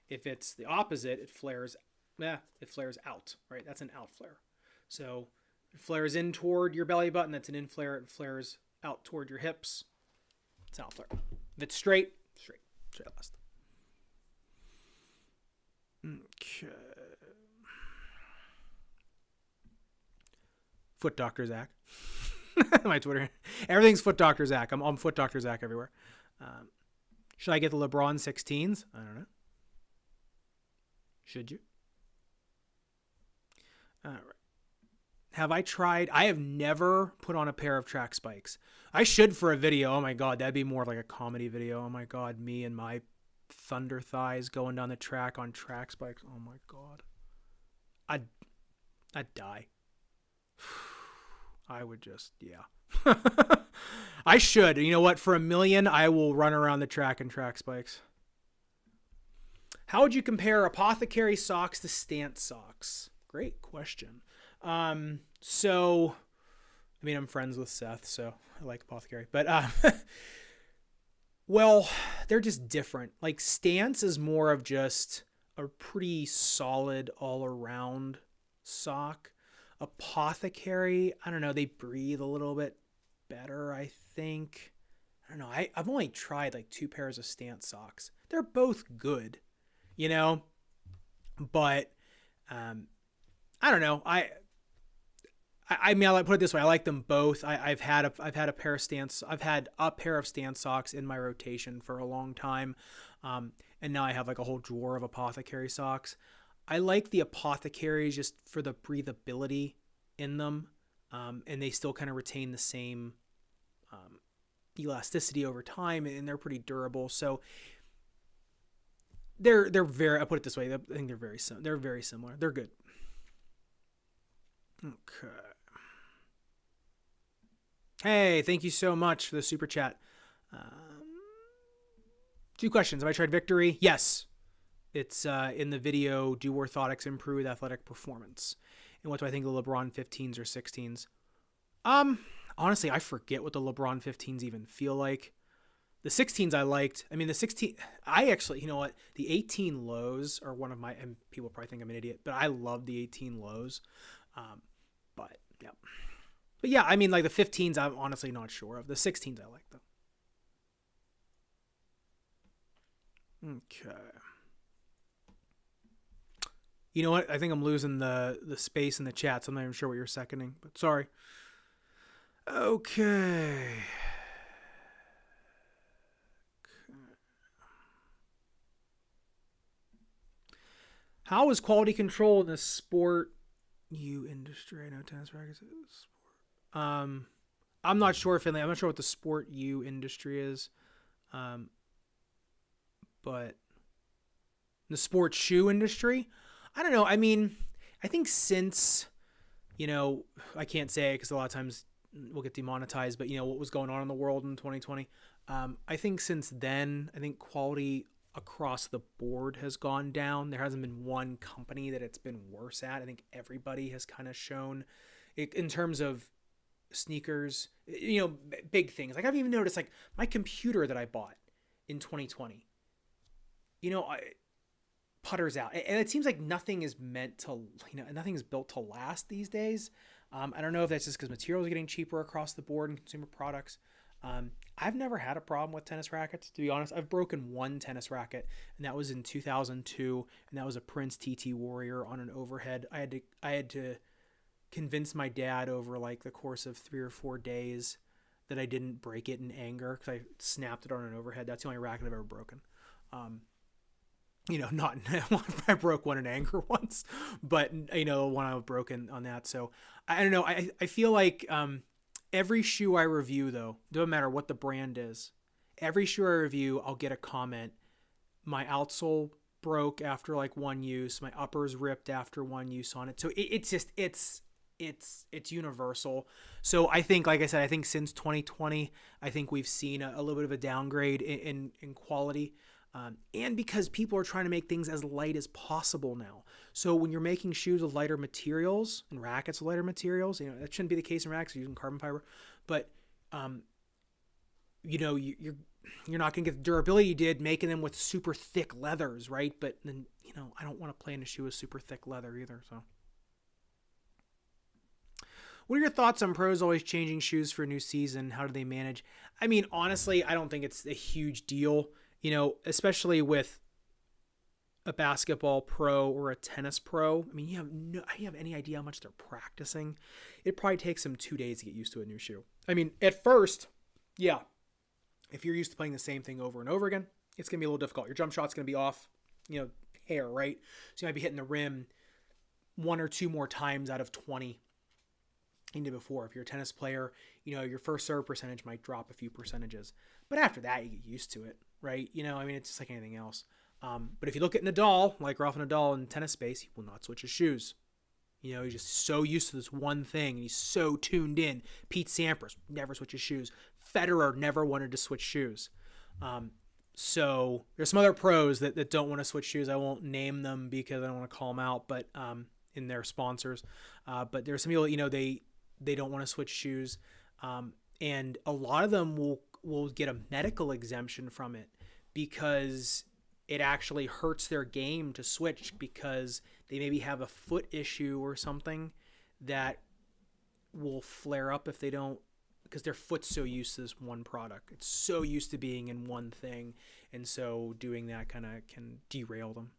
If it's the opposite, it flares out, right? That's an out flare. So it flares in toward your belly button. That's an in flare. It flares out toward your hips. It's an out flare. If it's straight last. Okay. Foot Doctor Zach. My Twitter. Everything's Foot Doctor Zach. I'm Foot Doctor Zach everywhere. Should I get the LeBron 16s? I don't know. Should you? All right. Have I tried? I have never put on a pair of track spikes. I should for a video. Oh my God, that'd be more like a comedy video. Oh my God, me and my thunder thighs going down the track on track spikes. Oh my God. I'd die. I would just, yeah. I should. You know what? For $1 million, I will run around the track in track spikes. How would you compare Apothecary socks to Stance socks? Great question. So, I mean, I'm friends with Seth, so I like Apothecary. But, well, they're just different. Like, Stance is more of just a pretty solid all-around sock. Apothecary, I don't know, they breathe a little bit better, I think. I don't know. I've only tried like 2 pairs of Stance socks. They're both good, you know, but I don't know. I mean, I'll put it this way. I like them both. I've had a pair of Stance socks in my rotation for a long time. And now I have like a whole drawer of Apothecary socks. I like the Apothecaries just for the breathability in them. And they still kind of retain the same elasticity over time, and they're pretty durable. So they're very, I'll put it this way. I think they're very similar. They're good. Okay. Hey, thank you so much for the super chat. 2 questions. Have I tried Victory? Yes. It's in the video, do orthotics improve athletic performance? And what do I think of the LeBron 15s or 16s? Honestly, I forget what the LeBron 15s even feel like. The 16s I liked. I mean, the 16, I actually, you know what? The 18 lows are one of my, and people probably think I'm an idiot, but I love the 18 lows. But yeah. But yeah, I mean, like the 15s, I'm honestly not sure of. The 16s, I like them. Okay. You know what? I think I'm losing the space in the chat, so I'm not even sure what you're seconding, but sorry. Okay. How is quality control in the sport industry? I know tennis rackets. I'm not sure, Finley. I'm not sure what the sport industry is. But the sports shoe industry, I don't know. I mean, I think since, I can't say it because a lot of times we'll get demonetized, but what was going on in the world in 2020. I think since then, I think quality across the board has gone down. There hasn't been one company that it's been worse at. I think everybody has kind of shown it in terms of sneakers, big things. Like I've even noticed like my computer that I bought in 2020, putters out. And it seems like nothing is meant to, nothing is built to last these days. I don't know if that's just because materials are getting cheaper across the board in consumer products. I've never had a problem with tennis rackets, to be honest. I've broken one tennis racket, and that was in 2002, and that was a Prince TT Warrior on an overhead. I had to convince my dad over like the course of 3 or 4 days that I didn't break it in anger because I snapped it on an overhead. That's the only racket I've ever broken. Not I broke one in anger once, but one I was broken on that. So I don't know. I feel like every shoe I review, though, doesn't matter what the brand is, every shoe I review, I'll get a comment. My outsole broke after like one use. My uppers ripped after one use on it. So it's universal. So I think, like I said, I think since 2020, I think we've seen a little bit of a downgrade in quality. And because people are trying to make things as light as possible now. So when you're making shoes with lighter materials and rackets with lighter materials, that shouldn't be the case in rackets using carbon fiber, but, you're not going to get the durability you did making them with super thick leathers, right? But then, I don't want to play in a shoe with super thick leather either. So what are your thoughts on pros always changing shoes for a new season? How do they manage? I mean, honestly, I don't think it's a huge deal. Especially with a basketball pro or a tennis pro. I mean, you have any idea how much they're practicing? It probably takes them 2 days to get used to a new shoe. I mean, at first, yeah, if you're used to playing the same thing over and over again, it's going to be a little difficult. Your jump shot's going to be off, hair, right? So you might be hitting the rim 1 or 2 more times out of 20 into before. If you're a tennis player, your first serve percentage might drop a few percentages. But after that, you get used to it. Right? It's just like anything else. But if you look at Nadal, like Rafa Nadal in tennis space, he will not switch his shoes. He's just so used to this one thing, and he's so tuned in. Pete Sampras never switches shoes. Federer never wanted to switch shoes. So there's some other pros that don't want to switch shoes. I won't name them because I don't want to call them out, but in their sponsors. But there's some people, they don't want to switch shoes. And a lot of them will get a medical exemption from it because it actually hurts their game to switch because they maybe have a foot issue or something that will flare up if they don't, because their foot's so used to this one product. It's so used to being in one thing. And so doing that kind of can derail them.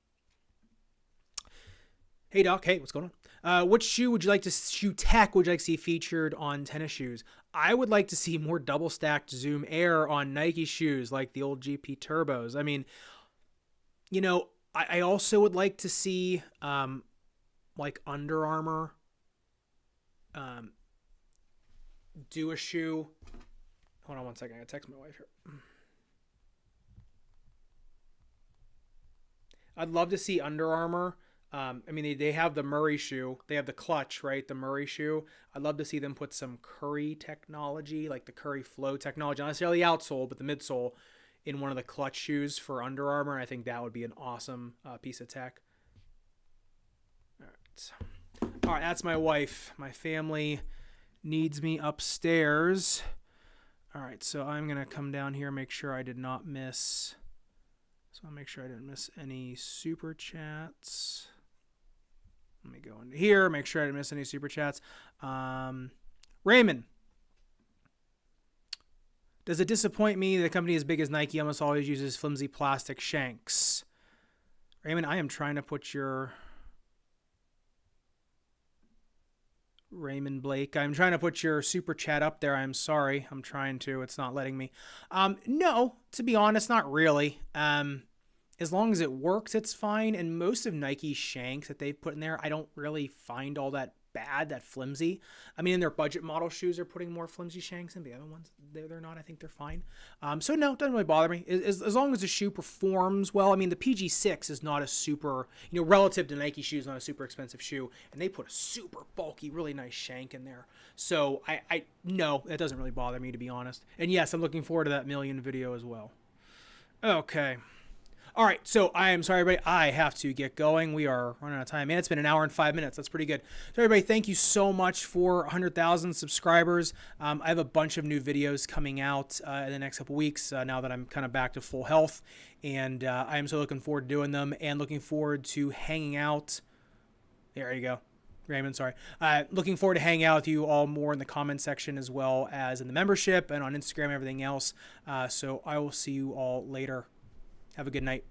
Hey, Doc. Hey, what's going on? What shoe would you like to see featured on tennis shoes? I would like to see more double stacked Zoom Air on Nike shoes like the old GP Turbos. I mean, I also would like to see like Under Armour do a shoe. Hold on one second. I gotta text my wife here. I'd love to see Under Armour. They have the Murray shoe. They have the clutch, right? The Murray shoe. I'd love to see them put some Curry technology, like the Curry Flow technology, not necessarily the outsole, but the midsole in one of the clutch shoes for Under Armour. I think that would be an awesome piece of tech. All right, that's my wife. My family needs me upstairs. All right, so I'm going to come down here and make sure I did not miss. So I'll make sure I didn't miss any super chats. Let me go into here, make sure I didn't miss any super chats. Raymond. Does it disappoint me that a company as big as Nike almost always uses flimsy plastic shanks? Raymond, I am trying to put your... Raymond Blake, I'm trying to put your super chat up there. I'm sorry. I'm trying to. It's not letting me. No, to be honest, not really. as long as it works, it's fine. And most of Nike's shanks that they've put in there, I don't really find all that bad, that flimsy. I mean, in their budget model shoes, they're putting more flimsy shanks in. The other ones, they're not. I think they're fine. So no, it doesn't really bother me. As long as the shoe performs well. I mean, the PG6 is not a super, relative to Nike shoes, not a super expensive shoe. And they put a super bulky, really nice shank in there. So no, it doesn't really bother me, to be honest. And yes, I'm looking forward to that million video as well. Okay. All right, so I am sorry, everybody. I have to get going. We are running out of time. Man, it's been an hour and 5 minutes. That's pretty good. So, everybody, thank you so much for 100,000 subscribers. I have a bunch of new videos coming out in the next couple weeks now that I'm kind of back to full health. And I am so looking forward to doing them and looking forward to hanging out. There you go. Raymond, sorry. Looking forward to hanging out with you all more in the comment section as well as in the membership and on Instagram and everything else. So I will see you all later. Have a good night.